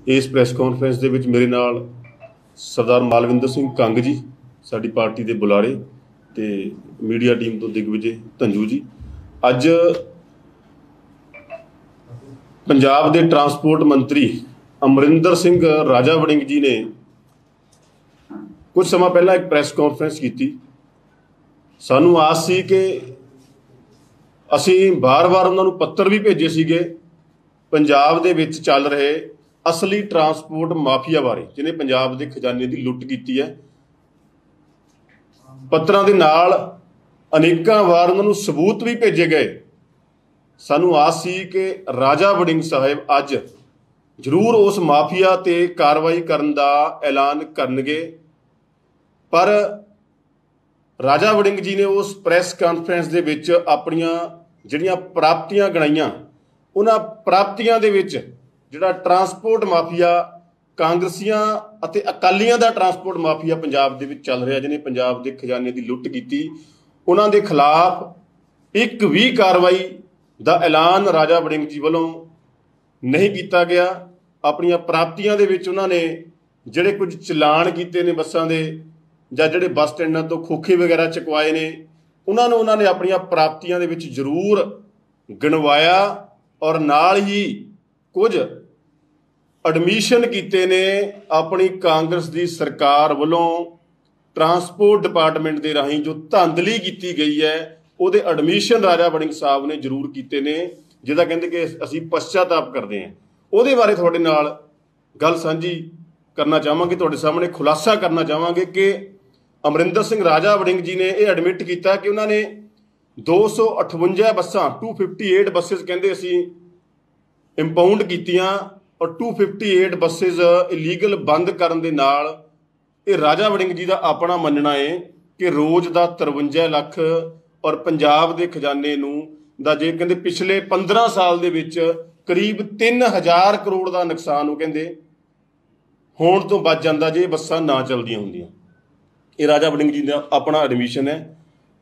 इस press conference ਦੇ ਵਿੱਚ ਮੇਰੇ ਨਾਲ सरदार मालविंदर सिंह कंग जी साडी पार्टी के बुलारे ते मीडिया टीम तो दिग्विजय धंजू जी। अज पंजाब के ट्रांसपोर्ट मंत्री अमरिंदर सिंह राजा वड़िंग जी ने कुछ समय पहला एक प्रैस कॉन्फ्रेंस की। सानू आस सी कि असी बार बार उन्होंने पत्र भी भेजे सीगे पंजाब दे विच चल रहे असली ट्रांसपोर्ट माफिया बारे जिन्हें पंजाब के खजाने की लुट की है। पत्रां दे नाल अनेकां वार उन्होंने सबूत भी भेजे गए। सानू आस सी कि राजा वड़िंग साहब अज जरूर उस माफिया ते कार्रवाई करन दा ऐलान करनगे, पर राजा वड़िंग जी ने उस प्रैस कॉन्फ्रेंस दे विच अपनियां जिहड़ियां प्राप्तियां गिणाईयां, उन्हां प्राप्तियां दे विच जिहड़ा ट्रांसपोर्ट माफिया कांग्रसियां अते अकालियां दा ट्रांसपोर्ट माफिया पंजाब दे विच चल रहा, जिन्हें पंजाब के खजाने की लुट की, उन्हां दे खिलाफ एक भी कार्रवाई दा ऐलान राजा वड़िंग जी वालों नहीं किया गया। अपनियां प्राप्तियां दे विच उन्होंने जिहड़े कुछ चलान कीते ने बसां दे जां जिहड़े बस स्टैंडां तो खोखे वगैरह चकवाए ने, उन्होंने अपनियां प्राप्तियां दे विच जरूर गिणवाया और नाल ही कुछ एडमिशन किए ने अपनी कांग्रेस की सरकार वालों ट्रांसपोर्ट डिपार्टमेंट के राही जो धांधली की गई है उहदे एडमिशन राजा वड़िंग साहब ने जरूर किए ने, जिहदा कहंदे कि असीं पश्चाताप करते हैं। उहदे बारे तुहाडे नाल गल साझी करना चाहांगे, तुहाडे सामने खुलासा करना चाहांगे कि अमरिंदर सिंह राजा वड़िंग जी ने यह एडमिट किया कि उन्होंने 258 बसां 258 बसिस कहते असीं इंपाउंड कीतियां और 258 बसिस इलीगल बंद करन दे नाल ये राजा वड़िंग जी का अपना मनना है कि रोज़ का 53 लाख और पंजाब के खजाने दा जे कहते पिछले 15 साल दे विच करीब 3000 करोड़ का नुकसान वो कहते होण तो बच जाता जे बसां ना चलदियां होंदियां। ये राजा वड़िंग जी का अपना एडमिशन है।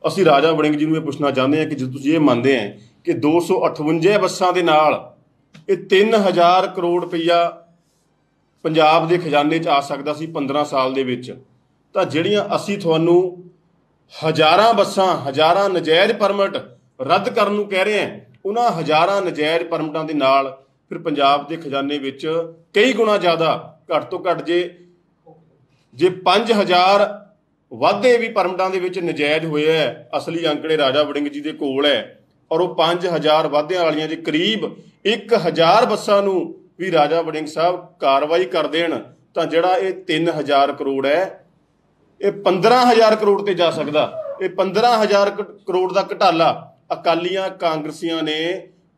असीं राजा वड़िंग जी नूं पुछना चाहते हैं कि जो तुसीं ये मानते हैं कि 258 बसां दे नाल ये 3000 करोड़ रुपया पंजाब के खजाने च आ सकता सी 15 साल दे विच, तां जिहड़ियां असीं तुहानूं हज़ारां बसां हज़ारां नजायज़ परमिट रद्द करन नूं कह रहे हैं, उन्हां हज़ारां नजायज़ परमिटां दे नाल फिर पंजाब के खजाने विच कई गुणा ज़्यादा घट तो घट जे 5000 वाधे भी परमिटां दे विच नजायज़ होए है। असली आंकड़े राजा वड़िंग जी दे कोल है और वो 5000 वाधियां वालियां जे करीब 1000 बसां नूं भी राजा वड़िंग साहब कार्रवाई कर देण तां जिहड़ा ये 3000 करोड़ है ये 15000 करोड़ ते जा सकदा। ये 15000 करोड़ का घटाला अकालियां कांग्रसियां ने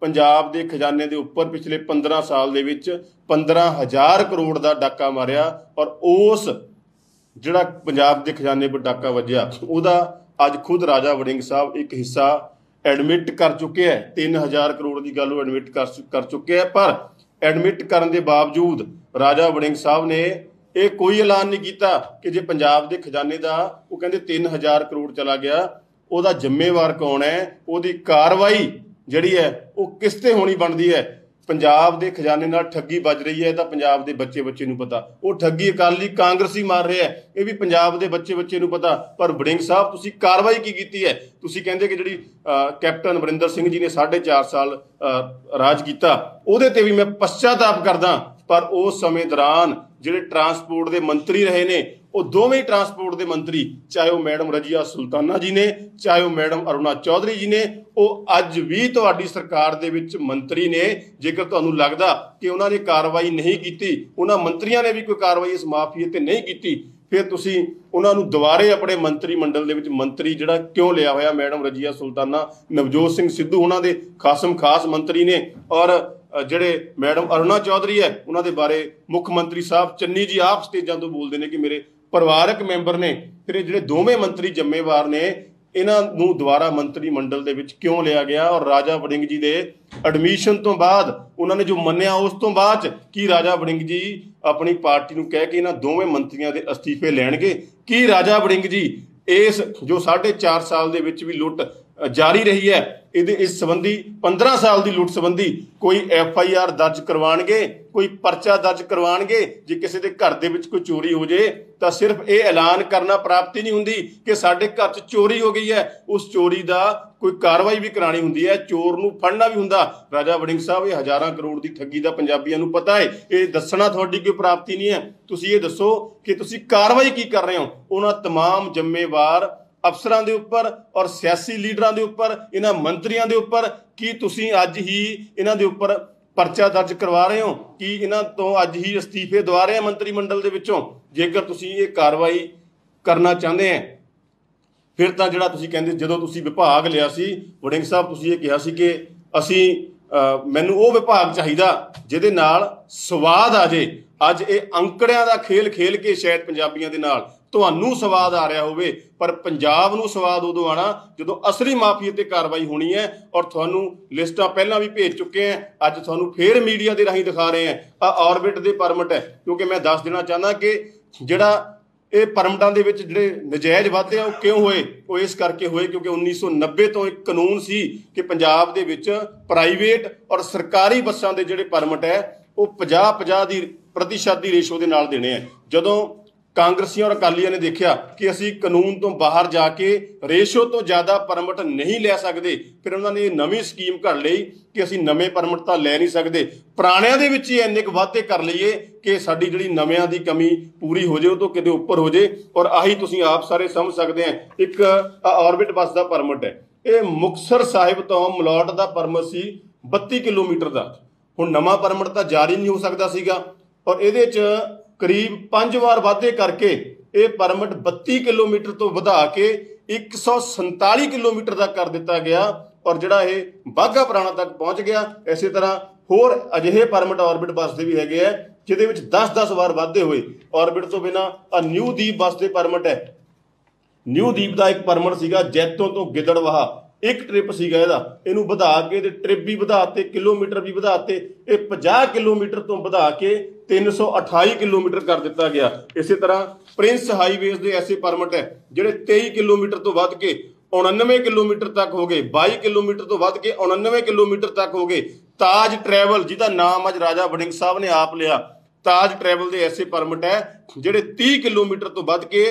पंजाब के खजाने के उपर पिछले 15 साल दे विच 15000 करोड़ का डाका मारिया और उस जिहड़ा पंजाब के खजाने पर डाका वजया उहदा अज खुद राजा वड़िंग साहब एक हिस्सा एडमिट कर चुके हैं। 3000 करोड़ की गल एडमिट कर चुके हैं, पर एडमिट करने के बावजूद राजा वड़िंग साहब ने यह कोई ऐलान नहीं किया कि जे पंजाब के खजाने का वो कहते 3000 करोड़ चला गया उसका जिम्मेवार कौन है, उसकी कार्रवाई जिहड़ी है वो किस ते होनी बनती है। पंजाब के खजाने नाल ठगी बज रही है तो पंजाब के बच्चे बच्चे नूं पता, वो ठगी अकाली कांग्रसी मार रहे हैं ये भी पंजाब के बच्चे बच्चे नूं पता। पर वड़िंग साहब तुसीं कार्रवाई की है? तुसीं कहंदे कि जिहड़ी कैप्टन अमरिंदर सिंह जी ने 4.5 साल राज किया उहदे ते भी मैं पश्चाताप करदा, पर उस समय दौरान जिहड़े ट्रांसपोर्ट के मंत्री रहे ने वो दोवें ट्रांसपोर्ट के मंत्री चाहे वह मैडम रजिया सुल्ताना जी ने चाहे वह मैडम अरुणा चौधरी जी ने वो अज भी तुहाडी सरकार दे विच मंत्री ने। जेकर तुहानूं लगदा कि उन्होंने कार्रवाई नहीं की, उन्हां मंत्रियों ने भी कोई कार्रवाई इस माफिए ते नहीं की, फिर तुसीं उन्हां नूं दुबारे अपने मंत्री मंडल दे विच मंत्री जिहड़ा क्यों लिया होया? मैडम रजिया सुल्ताना नवजोत सिंह सिद्धू उन्हां दे खासम खास मंत्री ने और जिहड़े मैडम अरुणा चौधरी है उन्होंने बारे मुख मंत्री साहब चन्नी जी आप स्टेजां तो बोलते हैं कि मेरे परिवारक मैंबर ने। फिर जिहड़े दोवें मंत्री जिम्मेवार ने इन्हां नूं दुबारा मंत्री मंडल दे विच क्यों लिया गया? और राजा वड़िंग जी दे एडमिशन तो बाद उन्होंने जो मन्निया उस तो बाद की राजा वड़िंग जी अपनी पार्टी नूं कह के इन्हां दोवें मंत्रियों के अस्तीफे लैणगे? की राजा वड़िंग जी इस जो 4.5 साल दे विच भी लुट जारी रही है ਇਹਦੇ ਇਸ ਸੰਬੰਧੀ 15 ਸਾਲ ਦੀ ਲੁੱਟ ਸੰਬੰਧੀ ਕੋਈ FIR ਦਰਜ ਕਰਵਾਉਣਗੇ, ਕੋਈ ਪਰਚਾ ਦਰਜ ਕਰਵਾਉਣਗੇ। ਜੇ ਕਿਸੇ ਦੇ ਘਰ ਦੇ ਵਿੱਚ ਕੋਈ ਚੋਰੀ ਹੋ ਜੇ ਤਾਂ ਸਿਰਫ ਇਹ ਐਲਾਨ ਕਰਨਾ ਪ੍ਰਾਪਤੀ ਨਹੀਂ ਹੁੰਦੀ ਕਿ ਸਾਡੇ ਘਰ 'ਚ ਚੋਰੀ ਹੋ ਗਈ ਹੈ, ਉਸ ਚੋਰੀ ਦਾ ਕੋਈ ਕਾਰਵਾਈ ਵੀ ਕਰਾਣੀ ਹੁੰਦੀ ਹੈ, ਚੋਰ ਨੂੰ ਫੜਨਾ ਵੀ ਹੁੰਦਾ। ਰਾਜਾ ਵੜਿੰਗ ਸਾਹਿਬ, ਇਹ ਹਜ਼ਾਰਾਂ ਕਰੋੜ ਦੀ ਠੱਗੀ ਦਾ ਪੰਜਾਬੀਆਂ ਨੂੰ ਪਤਾ ਹੈ, ਇਹ ਦੱਸਣਾ ਤੁਹਾਡੀ ਕੋਈ ਪ੍ਰਾਪਤੀ ਨਹੀਂ ਹੈ। ਤੁਸੀਂ ਇਹ ਦੱਸੋ ਕਿ ਤੁਸੀਂ ਕਾਰਵਾਈ ਕੀ ਕਰ ਰਹੇ ਹੋ ਉਹਨਾਂ तमाम ਜ਼ਿੰਮੇਵਾਰ ਅਫਸਰਾਂ ਦੇ ਉੱਪਰ ਔਰ ਸਿਆਸੀ ਲੀਡਰਾਂ ਦੇ ਉੱਪਰ, ਇਹਨਾਂ ਮੰਤਰੀਆਂ ਦੇ ਉੱਪਰ। ਕੀ ਤੁਸੀਂ ਅੱਜ ਹੀ ਇਹਨਾਂ ਦੇ ਉੱਪਰ ਪਰਚਾ ਦਰਜ ਕਰਵਾ ਰਹੇ ਹੋ? ਕੀ ਇਹਨਾਂ ਤੋਂ ਅੱਜ ਹੀ ਅਸਤੀਫੇ ਦਵਾ ਰਹੇ ਆ ਮੰਤਰੀ ਮੰਡਲ ਦੇ ਵਿੱਚੋਂ? ਜੇਕਰ ਤੁਸੀਂ ਇਹ ਕਾਰਵਾਈ ਕਰਨਾ ਚਾਹੁੰਦੇ ਆ ਫਿਰ ਤਾਂ ਜਿਹੜਾ ਤੁਸੀਂ ਕਹਿੰਦੇ ਜਦੋਂ ਤੁਸੀਂ ਵਿਭਾਗ ਲਿਆ ਸੀ ਵੜਿੰਗ ਸਾਹਿਬ, ਤੁਸੀਂ ਇਹ ਕਿਹਾ ਸੀ ਕਿ ਮੈਨੂੰ ਉਹ ਵਿਭਾਗ ਚਾਹੀਦਾ ਜਿਹਦੇ ਨਾਲ ਸਵਾਦ ਆ ਜੇ। ਅੱਜ ਇਹ ਅੰਕੜਿਆਂ ਦਾ ਖੇਲ ਖੇਲ ਕੇ ਸ਼ਾਇਦ ਪੰਜਾਬੀਆਂ ਦੇ ਨਾਲ ਤੁਹਾਨੂੰ ਸਵਾਦ ਆ ਰਿਹਾ ਹੋਵੇ, ਪਰ ਪੰਜਾਬ ਨੂੰ ਸਵਾਦ ਉਦੋਂ ਆਣਾ ਜਦੋਂ ਅਸਲੀ ਮਾਫੀਆ ਤੇ ਕਾਰਵਾਈ ਹੋਣੀ ਹੈ। ਔਰ ਤੁਹਾਨੂੰ ਲਿਸਟਾਂ ਪਹਿਲਾਂ ਵੀ ਭੇਜ ਚੁੱਕੇ ਆ, ਅੱਜ ਤੁਹਾਨੂੰ ਫੇਰ ਮੀਡੀਆ ਦੇ ਰਾਹੀਂ ਦਿਖਾ ਰਹੇ ਆ। ਆਰਬਿਟ ਦੇ ਪਰਮਿਟ ਹੈ, ਕਿਉਂਕਿ ਮੈਂ ਦੱਸ ਦੇਣਾ ਚਾਹੁੰਦਾ ਕਿ ਜਿਹੜਾ ਇਹ ਪਰਮਿਟਾਂ ਦੇ ਵਿੱਚ ਜਿਹੜੇ ਨਜਾਇਜ਼ ਵਾਧੇ ਆ ਉਹ ਕਿਉਂ ਹੋਏ? ਉਹ ਇਸ ਕਰਕੇ ਹੋਏ ਕਿਉਂਕਿ 1990 ਤੋਂ ਇੱਕ ਕਾਨੂੰਨ ਸੀ ਕਿ ਪੰਜਾਬ ਦੇ ਵਿੱਚ ਪ੍ਰਾਈਵੇਟ ਔਰ ਸਰਕਾਰੀ ਬੱਸਾਂ ਦੇ ਜਿਹੜੇ ਪਰਮਿਟ ਹੈ ਉਹ 50-50 ਦੀ ਪ੍ਰਤੀਸ਼ਤ ਦੀ ਰੇਸ਼ੋ ਦੇ ਨਾਲ ਦੇਣੇ ਆ। ਜਦੋਂ ਕਾਂਗਰਸੀਆਂ ਔਰ ਅਕਾਲੀਆਂ ਨੇ ਦੇਖਿਆ ਕਿ ਅਸੀਂ ਕਾਨੂੰਨ ਤੋਂ ਬਾਹਰ ਜਾ ਕੇ ਰੇਸ਼ੋ ਤੋਂ ਜ਼ਿਆਦਾ ਪਰਮਿਟ ਨਹੀਂ ਲੈ ਸਕਦੇ, ਫਿਰ ਉਹਨਾਂ ਨੇ ਇਹ ਨਵੀਂ ਸਕੀਮ ਘੜ ਲਈ ਕਿ ਅਸੀਂ ਨਵੇਂ ਪਰਮਿਟ ਤਾਂ ਲੈ ਨਹੀਂ ਸਕਦੇ, ਪੁਰਾਣਿਆਂ ਦੇ ਵਿੱਚ ਹੀ ਇੰਨੇ ਕੁ ਵਾਧੇ ਕਰ ਲਈਏ ਕਿ ਸਾਡੀ ਜਿਹੜੀ ਨਵਿਆਂ ਦੀ ਕਮੀ ਪੂਰੀ ਹੋ ਜਾਏ, ਉਹ ਤੋਂ ਕਿਤੇ ਉੱਪਰ ਹੋ ਜਾਏ। ਔਰ ਆਹੀ ਤੁਸੀਂ ਆਪ ਸਾਰੇ ਸਮਝ ਸਕਦੇ ਆ। ਇੱਕ ਆਰਬਿਟ ਬੱਸ ਦਾ ਪਰਮਿਟ ਹੈ, ਇਹ ਮੁਕਤਸਰ ਸਾਹਿਬ ਤੋਂ ਮਲੌਟ ਦਾ ਪਰਮਿਟ ਸੀ 32 ਕਿਲੋਮੀਟਰ ਦਾ। ਹੁਣ ਨਵਾਂ ਪਰਮਿਟ ਤਾਂ ਜਾਰੀ ਨਹੀਂ ਹੋ ਸਕਦਾ ਸੀਗਾ, ਔਰ ਇਹਦੇ 'ਚ ਕਰੀਬ 5 ਵਾਰ ਵਾਧੇ ਕਰਕੇ ਇਹ ਪਰਮਿਟ 32 ਕਿਲੋਮੀਟਰ ਤੋਂ ਵਧਾ ਕੇ 147 ਕਿਲੋਮੀਟਰ ਦਾ ਕਰ ਦਿੱਤਾ ਗਿਆ, ਔਰ ਜਿਹੜਾ ਇਹ ਬਾਘਾ ਪੁਰਾਣਾ ਤੱਕ ਪਹੁੰਚ ਗਿਆ। ਇਸੇ ਤਰ੍ਹਾਂ ਹੋਰ ਅਜਿਹੇ ਪਰਮਿਟ ਆਰਬਿਟ ਬੱਸ ਦੇ ਵੀ ਹੈਗੇ ਆ ਜਿਹਦੇ ਵਿੱਚ 10-10 ਵਾਰ ਵਾਧੇ ਹੋਏ। ਆਰਬਿਟ ਤੋਂ ਬਿਨਾਂ ਨਿਊ ਦੀਪ ਬੱਸ ਦੇ ਪਰਮਿਟ ਹੈ। ਨਿਊ ਦੀਪ ਦਾ ਇੱਕ ਪਰਮਿਟ ਸੀਗਾ ਜੈਤੋਂ ਤੋਂ ਗਿੱਦੜਵਾਹਾ, ਇੱਕ ਟ੍ਰਿਪ ਸੀਗਾ ਇਹਦਾ, ਇਹਨੂੰ ਵਧਾ ਕੇ ਤੇ ਟ੍ਰਿਪ ਵੀ ਵਧਾਤੇ, ਕਿਲੋਮੀਟਰ ਵੀ ਵਧਾਤੇ। ਇਹ 50 ਕਿਲੋਮੀਟਰ ਤੋਂ ਵਧਾ ਕੇ 328 ਕਿਲੋਮੀਟਰ ਕਰ ਦਿੱਤਾ ਗਿਆ। ਇਸੇ ਤਰ੍ਹਾਂ ਪ੍ਰਿੰਸ ਹਾਈਵੇਜ਼ ਦੇ ਐਸੇ ਪਰਮਿਟ ਹੈ ਜਿਹੜੇ 23 ਕਿਲੋਮੀਟਰ ਤੋਂ ਵੱਧ ਕੇ 99 ਕਿਲੋਮੀਟਰ ਤੱਕ ਹੋ ਗਏ, 22 ਕਿਲੋਮੀਟਰ ਤੋਂ ਵੱਧ ਕੇ 99 ਕਿਲੋਮੀਟਰ ਤੱਕ ਹੋ ਗਏ। ਤਾਜ ਟਰੈਵਲ, ਜਿਹਦਾ ਨਾਮ ਅੱਜ ਰਾਜਾ ਵੜਿੰਗ ਸਾਹਿਬ ਨੇ ਆਪ ਲਿਆ, ਤਾਜ ਟਰੈਵਲ ਦੇ ਐਸੇ ਪਰਮਿਟ ਹੈ ਜਿਹੜੇ 30 ਕਿਲੋਮੀਟਰ ਤੋਂ ਵੱਧ ਕੇ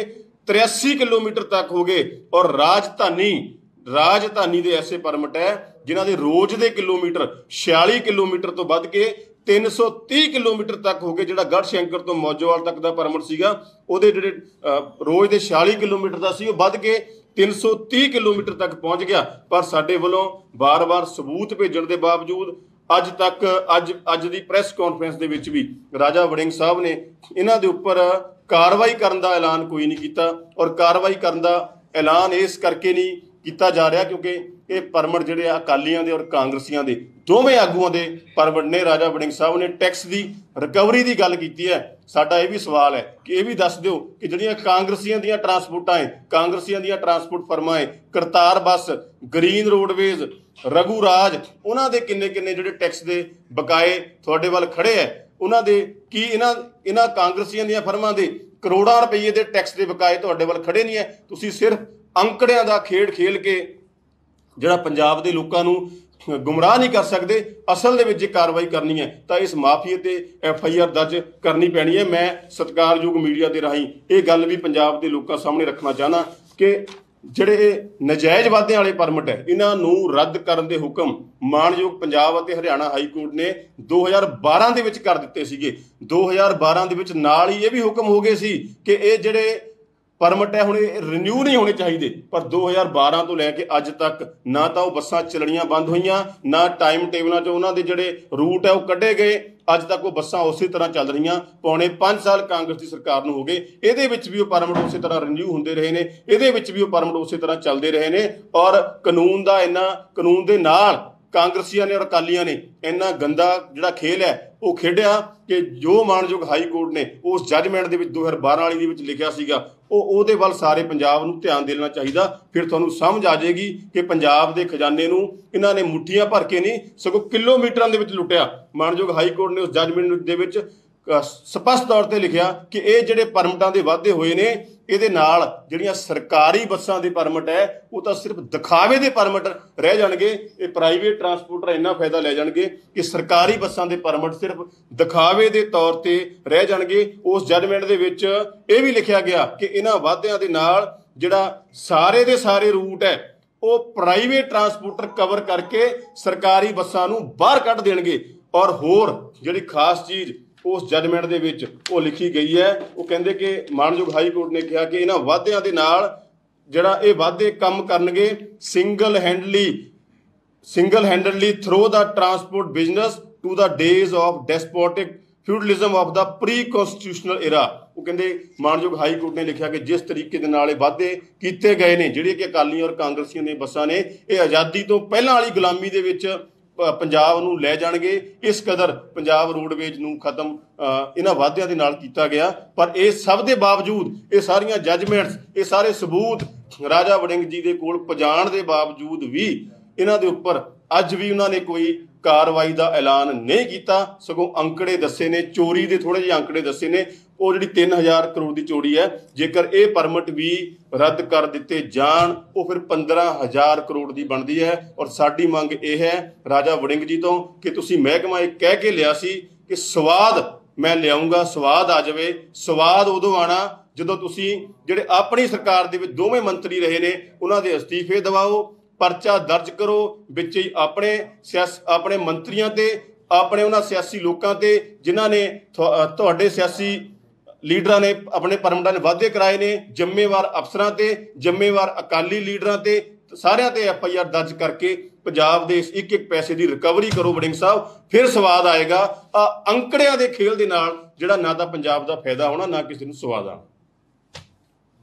83 ਕਿਲੋਮੀਟਰ ਤੱਕ ਹੋ ਗਏ। ਔਰ ਰਾਜਧਾਨੀ ਦੇ ਐਸੇ ਪਰਮਿਟ ਹੈ ਜਿਨ੍ਹਾਂ ਦੇ ਰੋਜ਼ ਦੇ ਕਿਲੋਮੀਟਰ 46 ਕਿਲੋਮੀਟਰ ਤੋਂ ਵੱਧ ਕੇ 330 ਕਿਲੋਮੀਟਰ ਤੱਕ ਹੋ ਗਏ। ਜਿਹੜਾ ਗੜ੍ਹਸ਼ੰਕਰ ਤੋਂ ਮੌਜੋਵਾਲ ਤੱਕ ਦਾ ਪਰਮਿਟ ਸੀਗਾ ਉਹਦੇ ਜਿਹੜੇ ਰੋਜ਼ ਦੇ 46 ਕਿਲੋਮੀਟਰ ਦਾ ਸੀ ਉਹ ਵੱਧ ਕੇ 330 ਕਿਲੋਮੀਟਰ ਤੱਕ ਪਹੁੰਚ ਗਿਆ। ਪਰ ਸਾਡੇ ਵੱਲੋਂ ਵਾਰ-ਵਾਰ ਸਬੂਤ ਭੇਜਣ ਦੇ ਬਾਵਜੂਦ ਅੱਜ ਤੱਕ ਅੱਜ ਦੀ ਪ੍ਰੈਸ ਕਾਨਫਰੰਸ ਦੇ ਵਿੱਚ ਵੀ ਰਾਜਾ ਵੜਿੰਗ ਸਾਹਿਬ ਨੇ ਇਹਨਾਂ ਦੇ ਉੱਪਰ ਕਾਰਵਾਈ ਕਰਨ ਦਾ ਐਲਾਨ ਕੋਈ ਨਹੀਂ ਕੀਤਾ। ਔਰ ਕਾਰਵਾਈ ਕਰਨ ਦਾ ਐਲਾਨ ਇਸ ਕਰਕੇ ਨਹੀਂ ਕੀਤਾ ਜਾ ਰਿਹਾ ਕਿਉਂਕਿ ਇਹ ਪਰਮਿਟ ਜਿਹੜੇ ਅਕਾਲੀਆਂ ਦੇ ਔਰ ਕਾਂਗਰਸੀਆਂ ਦੇ ਦੋਵੇਂ ਆਗੂਆਂ ਦੇ ਪਰਮਿਟ ਨੇ। ਰਾਜਾ ਵੜਿੰਗ ਸਾਹਿਬ ਨੇ ਟੈਕਸ ਦੀ ਰਿਕਵਰੀ ਦੀ ਗੱਲ ਕੀਤੀ ਹੈ। ਸਾਡਾ ਇਹ ਵੀ ਸਵਾਲ ਹੈ ਕਿ ਇਹ ਵੀ ਦੱਸ ਦਿਓ ਕਿ ਜਿਹੜੀਆਂ ਕਾਂਗਰਸੀਆਂ ਦੀਆਂ ਟਰਾਂਸਪੋਰਟਾਂ ਹੈ, ਕਾਂਗਰਸੀਆਂ ਦੀਆਂ ਟਰਾਂਸਪੋਰਟ ਫਰਮਾਂ ਹੈ, ਕਰਤਾਰ ਬੱਸ, ਗ੍ਰੀਨ ਰੋਡਵੇਜ਼, ਰਘੂ ਰਾਜ, ਉਹਨਾਂ ਦੇ ਕਿੰਨੇ ਜਿਹੜੇ ਟੈਕਸ ਦੇ ਬਕਾਏ ਤੁਹਾਡੇ ਵੱਲ ਖੜੇ ਹੈ, ਉਹਨਾਂ ਦੇ ਕੀ ਇਹਨਾਂ ਕਾਂਗਰਸੀਆਂ ਦੀਆਂ ਫਰਮਾਂ ਦੇ ਕਰੋੜਾਂ ਰੁਪਏ ਦੇ ਟੈਕਸ ਦੇ ਬਕਾਏ ਤੁਹਾਡੇ ਵੱਲ ਖੜੇ ਨਹੀਂ ਹੈ? ਤੁਸੀਂ ਸਿਰਫ ਅੰਕੜਿਆਂ ਦਾ ਖੇਡ ਖੇਲ ਕੇ ਜਿਹੜਾ ਪੰਜਾਬ ਦੇ ਲੋਕਾਂ ਨੂੰ ਗੁੰਮਰਾਹ ਨਹੀਂ ਕਰ ਸਕਦੇ। ਅਸਲ ਦੇ ਵਿੱਚ ਜੇ ਕਾਰਵਾਈ ਕਰਨੀ ਹੈ ਤਾਂ ਇਸ ਮਾਫੀਏ ਤੇ FIR ਦਰਜ ਕਰਨੀ ਪੈਣੀ ਹੈ। ਮੈਂ ਸਤਿਕਾਰਯੋਗ ਮੀਡੀਆ ਦੇ ਰਾਹੀਂ ਇਹ ਗੱਲ ਵੀ ਪੰਜਾਬ ਦੇ ਲੋਕਾਂ ਸਾਹਮਣੇ ਰੱਖਣਾ ਚਾਹੁੰਦਾ ਕਿ ਜਿਹੜੇ ਇਹ ਨਜਾਇਜ਼ ਵਾਧਿਆਂ ਵਾਲੇ ਪਰਮਿਟ ਹੈ ਇਹਨਾਂ ਨੂੰ ਰੱਦ ਕਰਨ ਦੇ ਹੁਕਮ ਮਾਣਯੋਗ ਪੰਜਾਬ ਅਤੇ ਹਰਿਆਣਾ ਹਾਈ ਕੋਰਟ ਨੇ 2012 ਦੇ ਵਿੱਚ ਕਰ ਦਿੱਤੇ ਸੀਗੇ। 2012 ਦੇ ਵਿੱਚ ਨਾਲ ਹੀ ਇਹ ਵੀ ਹੁਕਮ ਹੋ ਗਏ ਸੀ ਕਿ ਇਹ ਜਿਹੜੇ ਪਰਮਿਟ ਹੈ ਹੁਣ ਇਹ ਰਿਨਿਊ ਨਹੀਂ ਹੋਣੇ ਚਾਹੀਦੇ। ਪਰ 2012 ਤੋਂ ਲੈ ਕੇ ਅੱਜ ਤੱਕ ਨਾ ਤਾਂ ਉਹ ਬੱਸਾਂ ਚੱਲਣੀਆਂ ਬੰਦ ਹੋਈਆਂ, ਨਾ ਟਾਈਮ ਟੇਬਲਾਂ 'ਚ ਉਹਨਾਂ ਦੇ ਜਿਹੜੇ ਰੂਟ ਹੈ ਉਹ ਕੱਢੇ ਗਏ। ਅੱਜ ਤੱਕ ਉਹ ਬੱਸਾਂ ਉਸੇ ਤਰ੍ਹਾਂ ਚੱਲ ਰਹੀਆਂ। ਪੌਣੇ 5 ਸਾਲ ਕਾਂਗਰਸ ਦੀ ਸਰਕਾਰ ਨੂੰ ਹੋ ਗਏ, ਇਹਦੇ ਵਿੱਚ ਵੀ ਉਹ ਪਰਮਿਟ ਉਸੇ ਤਰ੍ਹਾਂ ਰਿਨਿਊ ਹੁੰਦੇ ਰਹੇ ਨੇ, ਇਹਦੇ ਵਿੱਚ ਵੀ ਉਹ ਪਰਮਿਟ ਉਸੇ ਤਰ੍ਹਾਂ ਚੱਲਦੇ ਰਹੇ ਨੇ। ਔਰ ਕਾਨੂੰਨ ਦੇ ਨਾਲ ਕਾਂਗਰਸੀਆਂ ਨੇ ਔਰ ਅਕਾਲੀਆਂ ਨੇ ਇੰਨਾ ਗੰਦਾ ਜਿਹੜਾ ਖੇਲ ਹੈ ਉਹ ਖੇਡਿਆ ਕਿ ਜੋ ਮਾਣਯੋਗ ਹਾਈ ਕੋਰਟ ਨੇ ਉਸ ਜੱਜਮੈਂਟ ਦੇ ਵਿੱਚ 2012 ਵਾਲੀ ਦੇ ਵਿੱਚ ਲਿਖਿਆ ਸੀਗਾ ਉਹਦੇ ਵੱਲ ਸਾਰੇ ਪੰਜਾਬ ਨੂੰ ਧਿਆਨ ਦੇਣਾ ਚਾਹੀਦਾ। ਫਿਰ ਤੁਹਾਨੂੰ ਸਮਝ ਆ ਜਾਏਗੀ ਕਿ ਪੰਜਾਬ ਦੇ ਖਜ਼ਾਨੇ ਨੂੰ ਇਹਨਾਂ ਨੇ ਮੁੱਠੀਆਂ ਭਰ ਕੇ ਨਹੀਂ ਸਗੋਂ ਕਿਲੋਮੀਟਰਾਂ ਦੇ ਵਿੱਚ ਲੁੱਟਿਆ। ਮਾਣਯੋਗ ਹਾਈ ਕੋਰਟ ਨੇ ਉਸ ਜੱਜਮੈਂਟ ਦੇ ਵਿੱਚ ਸਪਸ਼ਟ ਤੌਰ ਤੇ ਲਿਖਿਆ ਕਿ ਇਹ ਜਿਹੜੇ ਪਰਮਿਟਾਂ ਦੇ ਵਾਧੇ ਹੋਏ ਨੇ ਇਹਦੇ ਨਾਲ ਜਿਹੜੀਆਂ ਸਰਕਾਰੀ ਬੱਸਾਂ ਦੇ ਪਰਮਿਟ ਹੈ ਉਹ ਤਾਂ ਸਿਰਫ ਦਿਖਾਵੇ ਦੇ ਪਰਮਿਟ ਰਹਿ ਜਾਣਗੇ। ਇਹ ਪ੍ਰਾਈਵੇਟ ਟਰਾਂਸਪੋਰਟਰ ਇੰਨਾ ਫਾਇਦਾ ਲੈ ਜਾਣਗੇ ਕਿ ਸਰਕਾਰੀ ਬੱਸਾਂ ਦੇ ਪਰਮਿਟ ਸਿਰਫ ਦਿਖਾਵੇ ਦੇ ਤੌਰ ਤੇ ਰਹਿ ਜਾਣਗੇ। ਉਸ ਜੱਜਮੈਂਟ ਦੇ ਵਿੱਚ ਇਹ ਵੀ ਲਿਖਿਆ ਗਿਆ ਕਿ ਇਹਨਾਂ ਵਾਧਿਆਂ ਦੇ ਨਾਲ ਜਿਹੜਾ ਸਾਰੇ ਦੇ ਸਾਰੇ ਰੂਟ ਹੈ ਉਹ ਪ੍ਰਾਈਵੇਟ ਟਰਾਂਸਪੋਰਟਰ ਕਵਰ ਕਰਕੇ ਸਰਕਾਰੀ ਬੱਸਾਂ ਨੂੰ ਬਾਹਰ ਕੱਢ ਦੇਣਗੇ। ਔਰ ਹੋਰ ਜਿਹੜੀ ਖਾਸ ਚੀਜ਼ ਉਸ ਜੱਜਮੈਂਟ ਦੇ ਵਿੱਚ ਉਹ ਲਿਖੀ ਗਈ ਹੈ, ਉਹ ਕਹਿੰਦੇ ਕਿ ਮਾਣਯੋਗ ਹਾਈ ਕੋਰਟ ਨੇ ਕਿਹਾ ਕਿ ਇਹਨਾਂ ਵਾਅਦਿਆਂ ਦੇ ਨਾਲ ਜਿਹੜਾ ਇਹ ਵਾਅਦੇ ਕੰਮ ਕਰਨਗੇ single handedly through the transport business to the days of despotic feudalism of the pre constitutional era. ਉਹ ਕਹਿੰਦੇ ਮਾਣਯੋਗ ਹਾਈ ਕੋਰਟ ਨੇ ਲਿਖਿਆ ਕਿ ਜਿਸ ਤਰੀਕੇ ਦੇ ਨਾਲ ਇਹ ਵਾਅਦੇ ਕੀਤੇ ਗਏ ਨੇ ਜਿਹੜੀਆਂ ਕਿ ਅਕਾਲੀਆਂ ਔਰ ਕਾਂਗਰਸੀਆਂ ਦੀਆਂ ਬੱਸਾਂ ਨੇ ਇਹ ਆਜ਼ਾਦੀ ਤੋਂ ਪਹਿਲਾਂ ਵਾਲੀ ਗੁਲਾਮੀ ਦੇ ਵਿੱਚ ਪੰਜਾਬ ਨੂੰ ਲੈ ਜਾਣਗੇ। ਇਸ ਕਦਰ ਪੰਜਾਬ ਰੋਡਵੇਜ਼ ਨੂੰ ਖਤਮ ਇਹਨਾਂ ਵਾਅਦਿਆਂ ਦੇ ਨਾਲ ਕੀਤਾ ਗਿਆ। ਪਰ ਇਹ ਸਭ ਦੇ ਬਾਵਜੂਦ ਇਹ ਸਾਰੀਆਂ ਜੱਜਮੈਂਟਸ ਇਹ ਸਾਰੇ ਸਬੂਤ ਰਾਜਾ ਵੜਿੰਗ ਜੀ ਦੇ ਕੋਲ ਪਹੁੰਚਾਉਣ ਦੇ ਬਾਵਜੂਦ ਵੀ ਇਹਨਾਂ ਦੇ ਉੱਪਰ ਅੱਜ ਵੀ ਉਹਨਾਂ ਨੇ ਕੋਈ ਕਾਰਵਾਈ ਦਾ ਐਲਾਨ ਨਹੀਂ ਕੀਤਾ। ਸਗੋਂ ਅੰਕੜੇ ਦੱਸੇ ਨੇ, ਚੋਰੀ ਦੇ ਥੋੜੇ ਜਿਹੇ ਅੰਕੜੇ ਦੱਸੇ ਨੇ। ਉਹ ਜਿਹੜੀ 3000 ਕਰੋੜ ਦੀ ਚੋਰੀ ਹੈ, ਜੇਕਰ ਇਹ ਪਰਮਿਟ ਵੀ ਰੱਦ ਕਰ ਦਿੱਤੇ ਜਾਣ ਉਹ ਫਿਰ 15000 ਕਰੋੜ ਦੀ ਬਣਦੀ ਹੈ। ਔਰ ਸਾਡੀ ਮੰਗ ਇਹ ਹੈ ਰਾਜਾ ਵੜਿੰਗ ਜੀ ਤੋਂ ਕਿ ਤੁਸੀਂ ਮਹਿਕਮਾ ਇਹ ਕਹਿ ਕੇ ਲਿਆ ਸੀ ਕਿ ਸਵਾਦ ਮੈਂ ਲਿਆਉਂਗਾ, ਸਵਾਦ ਆ ਜਾਵੇ। ਸਵਾਦ ਉਦੋਂ ਆਣਾ ਜਦੋਂ ਤੁਸੀਂ ਜਿਹੜੇ ਆਪਣੀ ਸਰਕਾਰ ਦੇ ਵਿੱਚ ਦੋਵੇਂ ਮੰਤਰੀ ਰਹੇ ਨੇ ਉਹਨਾਂ ਦੇ ਅਸਤੀਫੇ ਦਿਵਾਓ, ਪਰਚਾ ਦਰਜ ਕਰੋ, ਵਿੱਚ ਹੀ ਆਪਣੇ ਮੰਤਰੀਆਂ ਤੇ ਆਪਣੇ ਉਹਨਾਂ ਸਿਆਸੀ ਲੋਕਾਂ ਤੇ ਜਿਨ੍ਹਾਂ ਨੇ ਤੁਹਾਡੇ ਸਿਆਸੀ ਲੀਡਰਾਂ ਨੇ ਆਪਣੇ ਪਰਮਿਟਾਂ ਦੇ ਵਾਅਦੇ ਕਰਾਏ ਨੇ, ਜ਼ਿੰਮੇਵਾਰ ਅਫਸਰਾਂ ਤੇ ਜ਼ਿੰਮੇਵਾਰ ਅਕਾਲੀ ਲੀਡਰਾਂ ਤੇ ਸਾਰਿਆਂ ਤੇ FIR ਦਰਜ ਕਰਕੇ ਪੰਜਾਬ ਦੇ ਇਸ ਇੱਕ ਇੱਕ ਪੈਸੇ ਦੀ ਰਿਕਵਰੀ ਕਰੋ ਵੜਿੰਗ ਸਾਹਿਬ, ਫਿਰ ਸਵਾਦ ਆਏਗਾ। ਅੰਕੜਿਆਂ ਦੇ ਖੇਲ ਦੇ ਨਾਲ ਜਿਹੜਾ ਨਾ ਤਾਂ ਪੰਜਾਬ ਦਾ ਫਾਇਦਾ ਹੋਣਾ ਨਾ ਕਿਸੇ ਨੂੰ ਸਵਾਦ ਆਉਣਾ।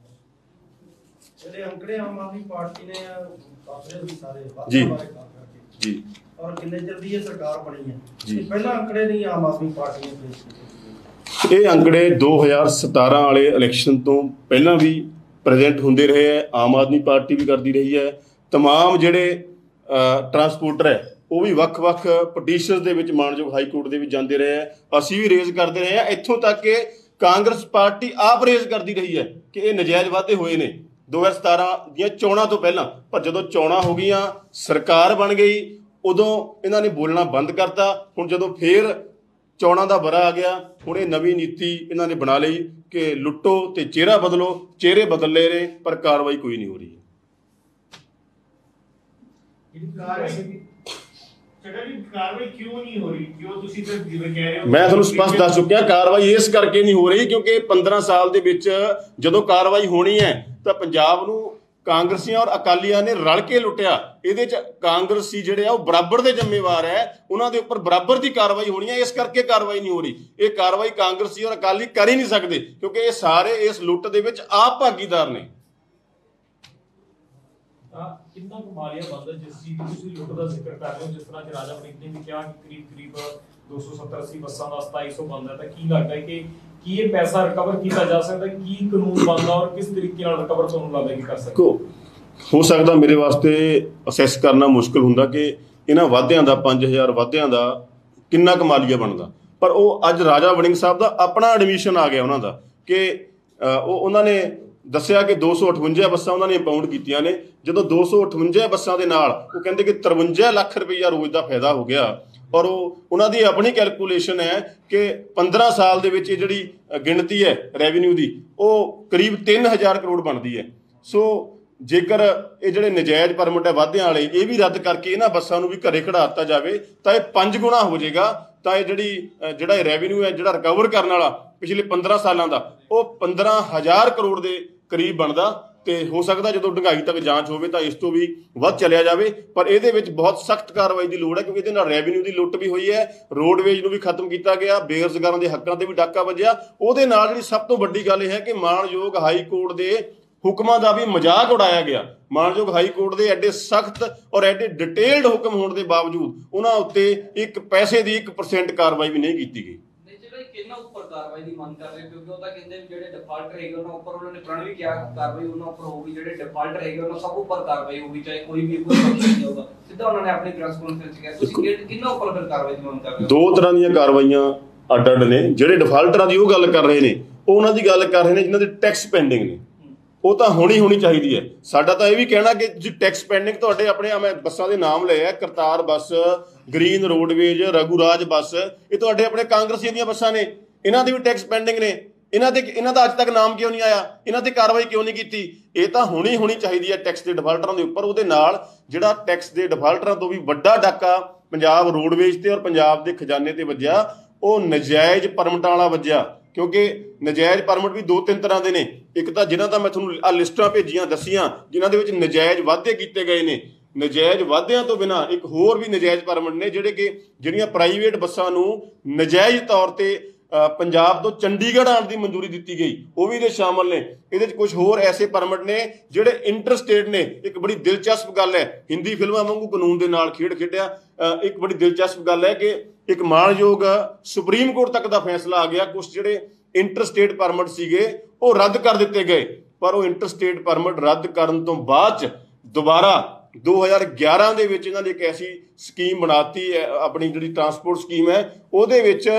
ਜਿਹੜੇ ਅੰਕੜੇ ਆਮ ਆਦਮੀ ਪਾਰਟੀ ਨੇ ਜੀ ਜੀ ਔਰ ਕਿੰਨੇ ਚਿਰ ਦੀ ਇਹ ਸਰਕਾਰ ਬਣੀ ਹੈ ਜੀ, ਪਹਿਲਾਂ ਅੰਕੜੇ ਨਹੀਂ ਆਮ ਆਦਮੀ ਪਾਰਟੀ ਨੇ ਪੇਸ਼ ਕੀਤੇ। ਇਹ ਅੰਕੜੇ 2017 ਵਾਲੇ ਇਲੈਕਸ਼ਨ ਤੋਂ ਪਹਿਲਾਂ ਵੀ ਪ੍ਰੈਜ਼ੈਂਟ ਹੁੰਦੇ ਰਹੇ ਹੈ, ਆਮ ਆਦਮੀ ਪਾਰਟੀ ਵੀ ਕਰਦੀ ਰਹੀ ਹੈ। ਤਮਾਮ ਜਿਹੜੇ ਟਰਾਂਸਪੋਰਟਰ ਹੈ ਉਹ ਵੀ ਵੱਖ-ਵੱਖ ਪਟੀਸ਼ਨਸ ਦੇ ਵਿੱਚ ਮਾਣਯੋਗ ਹਾਈ ਕੋਰਟ ਦੇ ਵਿੱਚ ਜਾਂਦੇ ਰਹੇ ਹੈ। ਅਸੀਂ ਵੀ ਰੇਜ਼ ਕਰਦੇ ਰਹੇ ਹਾਂ, ਇੱਥੋਂ ਤੱਕ ਕਿ ਕਾਂਗਰਸ ਪਾਰਟੀ ਆਪ ਰੇਜ਼ ਕਰਦੀ ਰਹੀ ਹੈ ਕਿ ਇਹ ਨਜਾਇਜ਼ ਵਾਅਦੇ ਹੋਏ ਨੇ 2017 ਦੀਆਂ ਚੋਣਾਂ ਤੋਂ ਪਹਿਲਾਂ। ਪਰ ਜਦੋਂ ਚੋਣਾਂ ਹੋ ਗਈਆਂ, ਸਰਕਾਰ ਬਣ ਗਈ, ਉਦੋਂ ਇਹਨਾਂ ਨੇ ਬੋਲਣਾ ਬੰਦ ਕਰਤਾ। ਹੁਣ ਜਦੋਂ ਫੇਰ ਚੋਣਾਂ ਦਾ ਵਰਾ ਆ ਗਿਆ, ਹੁਣ ਇਹ ਨਵੀਂ ਨੀਤੀ ਇਹਨਾਂ ਨੇ ਬਣਾ ਲਈ ਕਿ ਲੁੱਟੋ ਤੇ ਚਿਹਰਾ ਬਦਲੋ। ਚਿਹਰੇ ਬਦਲ ਲਏ ਨੇ ਪਰ ਕਾਰਵਾਈ ਕੋਈ ਨਹੀਂ ਹੋ ਰਹੀ। ਮੈਂ ਤੁਹਾਨੂੰ ਸਪਸ਼ਟ ਦੱਸ ਚੁੱਕਿਆ, ਕਾਰਵਾਈ ਇਸ ਕਰਕੇ ਨਹੀਂ ਹੋ ਰਹੀ ਕਿਉਂਕਿ 15 ਸਾਲ ਦੇ ਵਿੱਚ ਜਦੋਂ ਕਾਰਵਾਈ ਹੋਣੀ ਹੈ ਤਾਂ ਪੰਜਾਬ ਨੂੰ ਕਾਂਗਰਸੀਆਂ ਔਰ ਅਕਾਲੀਆਂ ਨੇ ਰਲ ਕੇ ਲੁੱਟਿਆ। ਇਹਦੇ 'ਚ ਕਾਂਗਰਸੀ ਜਿਹੜੇ ਆ ਉਹ ਬਰਾਬਰ ਦੇ ਜ਼ਿੰਮੇਵਾਰ ਹੈ, ਉਹਨਾਂ ਦੇ ਉੱਪਰ ਬਰਾਬਰ ਦੀ ਕਾਰਵਾਈ ਹੋਣੀ ਹੈ। ਇਸ ਕਰਕੇ ਕਾਰਵਾਈ ਨਹੀਂ ਹੋ ਰਹੀ। ਇਹ ਕਾਰਵਾਈ ਕਾਂਗਰਸੀ ਔਰ ਅਕਾਲੀ ਕਰ ਹੀ ਨਹੀਂ ਸਕਦੇ ਕਿਉਂਕਿ ਇਹ ਸਾਰੇ ਇਸ ਲੁੱਟ ਦੇ ਵਿੱਚ ਆਪ ਭਾਗੀਦਾਰ ਨੇ। ਕਿੰਨਾ ਕੁ ਮਾਲੀਆ ਬਣਦਾ ਜਿਸ ਚੀਜ਼ ਦੀ ਤੁਸੀਂ ਲੁੱਟ ਦਾ ਜ਼ਿਕਰ ਕਰ ਰਹੇ ਹੋ? ਜਿਸ ਤਰ੍ਹਾਂ ਕਿ ਰਾਜਾ ਵੜਿੰਗ ਨੇ ਵੀ ਕਿਹਾ ਕਿ ਕਰੀਬ 270-80 ਬੱਸਾਂ ਦਾ 2700 ਬਣਦਾ, ਤਾਂ ਕੀ ਲੱਗਦਾ ਕਿ ਕੀ ਇਹ ਪੈਸਾ ਰਿਕਵਰ ਕੀਤਾ ਜਾ ਸਕਦਾ? ਕੀ ਕਾਨੂੰਨ ਬਣਦਾ ਔਰ ਕਿਸ ਤਰੀਕੇ ਨਾਲ ਰਿਕਵਰ ਤੁਹਾਨੂੰ ਲੱਗਦਾ ਕਿ ਕਰ ਸਕਦੇ ਹੋ ਸਕਦਾ? ਮੇਰੇ ਵਾਸਤੇ ਅਸੈਸ ਕਰਨਾ ਮੁਸ਼ਕਲ ਹੁੰਦਾ ਕਿ ਇਹਨਾਂ ਵਾਅਦਿਆਂ ਦਾ 5000 ਵਾਅਦਿਆਂ ਦਾ ਕਿੰਨਾ ਕੁ ਮਾਲੀਆ ਬਣਦਾ। ਪਰ ਉਹ ਅੱਜ ਰਾਜਾ ਵੜਿੰਗ ਸਾਹਿਬ ਦਾ ਆਪਣਾ ਐਡਮਿਸ਼ਨ ਆ ਗਿਆ ਉਹਨਾਂ ਦਾ ਕਿ ਉਹਨਾਂ ਨੇ ਦੱਸਿਆ ਕਿ 258 ਬੱਸਾਂ ਉਹਨਾਂ ਨੇ ਇੰਪਾਊਂਡ ਕੀਤੀਆਂ ਨੇ। ਜਦੋਂ 258 ਬੱਸਾਂ ਦੇ ਨਾਲ ਉਹ ਕਹਿੰਦੇ ਕਿ 53 ਲੱਖ ਰੁਪਈਆ ਰੋਜ਼ ਦਾ ਫਾਇਦਾ ਹੋ ਗਿਆ। ਔਰ ਉਹਨਾਂ ਦੀ ਆਪਣੀ ਕੈਲਕੂਲੇਸ਼ਨ ਹੈ ਕਿ 15 ਸਾਲ ਦੇ ਵਿੱਚ ਇਹ ਜਿਹੜੀ ਗਿਣਤੀ ਹੈ ਰੈਵਨਿਊ ਦੀ ਉਹ ਕਰੀਬ 3000 ਕਰੋੜ ਬਣਦੀ ਹੈ। ਸੋ ਜੇਕਰ ਇਹ ਜਿਹੜੇ ਨਜਾਇਜ਼ ਪਰਮਿਟ ਹੈ ਵਾਅਦਿਆਂ ਵਾਲੇ ਇਹ ਵੀ ਰੱਦ ਕਰਕੇ ਇਹਨਾਂ ਬੱਸਾਂ ਨੂੰ ਵੀ ਘਰੇ ਖੜਾ ਦਿੱਤਾ ਜਾਵੇ ਤਾਂ ਇਹ 5 ਗੁਣਾ ਹੋ ਜਾਏਗਾ। ਤਾਂ ਇਹ ਜਿਹੜਾ ਰੈਵਨਿਊ ਹੈ ਜਿਹੜਾ ਰਿਕਵਰ ਕਰਨ ਵਾਲਾ ਪਿਛਲੇ 15 ਸਾਲਾਂ ਦਾ ਉਹ 15000 ਕਰੋੜ ਦੇ ਕਰੀਬ ਬਣਦਾ। ਤੇ ਹੋ ਸਕਦਾ ਜਦੋਂ ਡੂੰਘਾਈ ਤੱਕ ਜਾਂਚ ਹੋਵੇ ਤਾਂ ਇਸ ਤੋਂ ਵੀ ਵੱਧ ਚਲਿਆ ਜਾਵੇ। ਪਰ ਇਹਦੇ ਵਿੱਚ ਬਹੁਤ ਸਖਤ ਕਾਰਵਾਈ ਦੀ ਲੋੜ ਹੈ ਕਿਉਂਕਿ ਇਹਦੇ ਨਾਲ ਰੈਵਨਿਊ ਦੀ ਲੁੱਟ ਵੀ ਹੋਈ ਹੈ, ਰੋਡਵੇਜ਼ ਨੂੰ ਵੀ ਖਤਮ ਕੀਤਾ ਗਿਆ, ਬੇਰੁਜ਼ਗਾਰਾਂ ਦੇ ਹੱਕਾਂ ਤੇ ਵੀ ਡਾਕਾ ਵੱਜਿਆ। ਉਹਦੇ ਨਾਲ ਜਿਹੜੀ ਸਭ ਤੋਂ ਵੱਡੀ ਗੱਲ ਇਹ ਹੈ ਕਿ ਮਾਣਯੋਗ ਹਾਈ ਕੋਰਟ ਦੇ ਹੁਕਮਾਂ ਦਾ ਵੀ ਮਜ਼ਾਕ ਉਡਾਇਆ ਗਿਆ। ਮਾਣਯੋਗ ਹਾਈ ਕੋਰਟ ਦੇ ਐਡੇ ਸਖਤ ਔਰ ਐਡੇ ਡਿਟੇਲਡ ਹੁਕਮ ਹੋਣ ਦੇ ਬਾਵਜੂਦ ਉਹਨਾਂ ਉੱਤੇ ਇੱਕ ਪੈਸੇ ਦੀ 1% ਕਾਰਵਾਈ ਵੀ ਨਹੀਂ ਕੀਤੀ ਗਈ। ਕਿੰਨਾ ਉੱਪਰ ਕਾਰਵਾਈ ਦੀ ਮੰਗ ਕਰ ਰਹੇ ਕਿਉਂਕਿ ਉਹ ਤਾਂ ਕਹਿੰਦੇ ਜਿਹੜੇ ਡਿਫਾਲਟਰ ਹੈਗੇ ਉਹਨਾਂ ਉੱਪਰ ਉਹਨਾਂ ਨੇ ਪ੍ਰਣ ਵੀ ਕਿਹਾ ਕਾਰਵਾਈ ਉਹਨਾਂ ਉੱਪਰ ਹੋਊਗੀ, ਜਿਹੜੇ ਡਿਫਾਲਟਰ ਹੈਗੇ ਉਹਨਾਂ ਸਭ ਉੱਪਰ ਕਾਰਵਾਈ ਹੋਊਗੀ, ਚਾਹੇ ਕੋਈ ਵੀ ਨਹੀਂ ਹੋਊਗਾ। ਸਿੱਧਾ ਉਹਨਾਂ ਨੇ ਆਪਣੀ ਪ੍ਰੈਸ ਕਾਨਫਰੰਸ 'ਚ ਕਿਹਾ। ਤੁਸੀਂ ਕਿੰਨਾ ਉੱਪਰ ਫਿਰ ਕਾਰਵਾਈ ਦੀ ਮੰਗ ਕਰ ਰਹੇ ਹੋ? ਦੋ ਤਰ੍ਹਾਂ ਦੀਆਂ ਕਾਰਵਾਈਆਂ ਅੱਡ ਅੱਡ ਨੇ। ਜਿਹੜੇ ਡਿਫਾਲਟਰਾਂ ਦੀ ਉਹ ਗੱਲ ਕਰ ਰਹੇ ਨੇ, ਉਹ ਉਹਨਾਂ ਦੀ ਗੱਲ ਕਰ ਰਹੇ ਨੇ ਜਿਨ੍ਹਾਂ ਦੇ ਟੈਕਸ ਪੈਂਡਿੰਗ ਨੇ। ਉਹ ਤਾਂ ਹੋਣੀ ਚਾਹੀਦੀ ਹੈ। ਸਾਡਾ ਤਾਂ ਇਹ ਵੀ ਕਹਿਣਾ ਕਿ ਤੁਸੀਂ ਟੈਕਸ ਪੈਂਡਿੰਗ ਤੁਹਾਡੇ ਆਪਣੇ, ਮੈਂ ਬੱਸਾਂ ਦੇ ਨਾਮ ਲਏ ਆ, ਕਰਤਾਰ ਬੱਸ, ਗ੍ਰੀਨ ਰੋਡਵੇਜ, ਰਘੂਰਾਜ ਬੱਸ, ਇਹ ਤੁਹਾਡੇ ਆਪਣੇ ਕਾਂਗਰਸੀਆਂ ਦੀਆਂ ਬੱਸਾਂ ਨੇ। ਇਹਨਾਂ ਦੇ ਵੀ ਟੈਕਸ ਪੈਂਡਿੰਗ ਨੇ। ਇਹਨਾਂ ਦਾ ਅੱਜ ਤੱਕ ਨਾਮ ਕਿਉਂ ਨਹੀਂ ਆਇਆ? ਇਹਨਾਂ ਤੇ ਕਾਰਵਾਈ ਕਿਉਂ ਨਹੀਂ ਕੀਤੀ? ਇਹ ਤਾਂ ਹੋਣੀ ਚਾਹੀਦੀ ਹੈ ਟੈਕਸ ਦੇ ਡਿਫਾਲਟਰਾਂ ਦੇ ਉੱਪਰ। ਉਹਦੇ ਨਾਲ ਜਿਹੜਾ ਟੈਕਸ ਦੇ ਡਿਫਾਲਟਰਾਂ ਤੋਂ ਵੀ ਵੱਡਾ ਡਾਕਾ ਪੰਜਾਬ ਰੋਡਵੇਜ ਤੇ ਔਰ ਪੰਜਾਬ ਦੇ ਖਜ਼ਾਨੇ ਤੇ ਵੱਜਿਆ, ਉਹ ਨਜਾਇਜ਼ ਪਰਮਿਟਾਂ ਵਾਲਾ ਵੱਜਿਆ। ਕਿਉਂਕਿ ਨਜਾਇਜ਼ ਪਰਮਿਟ ਵੀ 2-3 ਤਰ੍ਹਾਂ ਦੇ ਨੇ। ਇੱਕ ਤਾਂ ਜਿਨ੍ਹਾਂ ਦਾ ਮੈਂ ਤੁਹਾਨੂੰ ਆਹ ਲਿਸਟਾਂ ਭੇਜੀਆਂ ਦੱਸੀਆਂ, ਜਿਨ੍ਹਾਂ ਦੇ ਵਿੱਚ ਨਜਾਇਜ਼ ਵਾਅਦੇ ਕੀਤੇ ਗਏ ਨੇ। ਨਜਾਇਜ਼ ਵਾਅਦਿਆਂ ਤੋਂ ਬਿਨਾਂ ਇੱਕ ਹੋਰ ਵੀ ਨਜਾਇਜ਼ ਪਰਮਿਟ ਨੇ, ਜਿਹੜੀਆਂ ਪ੍ਰਾਈਵੇਟ ਬੱਸਾਂ ਨੂੰ ਨਜਾਇਜ਼ ਤੌਰ ਤੇ ਪੰਜਾਬ ਤੋਂ ਚੰਡੀਗੜ੍ਹ ਆਉਣ ਦੀ ਮਨਜ਼ੂਰੀ ਦਿੱਤੀ ਗਈ, ਉਹ ਵੀ ਇਹਦੇ ਸ਼ਾਮਲ ਨੇ। ਇਹਦੇ 'ਚ ਕੁਝ ਹੋਰ ਐਸੇ ਪਰਮਿਟ ਨੇ ਜਿਹੜੇ ਇੰਟਰਸਟੇਟ ਨੇ। ਇੱਕ ਬੜੀ ਦਿਲਚਸਪ ਗੱਲ ਹੈ, ਹਿੰਦੀ ਫਿਲਮਾਂ ਵਾਂਗੂ ਕਾਨੂੰਨ ਦੇ ਨਾਲ ਖੇਡਿਆ। ਇੱਕ ਬੜੀ ਦਿਲਚਸਪ ਗੱਲ ਹੈ ਕਿ ਇੱਕ ਮਾਣਯੋਗ ਸੁਪਰੀਮ ਕੋਰਟ ਤੱਕ ਦਾ ਫੈਸਲਾ ਆ ਗਿਆ। ਕੁਝ ਜਿਹੜੇ ਇੰਟਰਸਟੇਟ ਪਰਮਿਟ ਸੀਗੇ ਉਹ ਰੱਦ ਕਰ ਦਿੱਤੇ ਗਏ, ਪਰ ਉਹ ਇੰਟਰਸਟੇਟ ਪਰਮਿਟ ਰੱਦ ਕਰਨ ਤੋਂ ਬਾਅਦ 'ਚ ਦੁਬਾਰਾ 2011 ਦੇ ਵਿੱਚ ਇਹਨਾਂ ਨੇ ਇੱਕ ਐਸੀ ਸਕੀਮ ਬਣਾਤੀ ਹੈ, ਆਪਣੀ ਜਿਹੜੀ ਟਰਾਂਸਪੋਰਟ ਸਕੀਮ ਹੈ, ਉਹਦੇ ਵਿੱਚ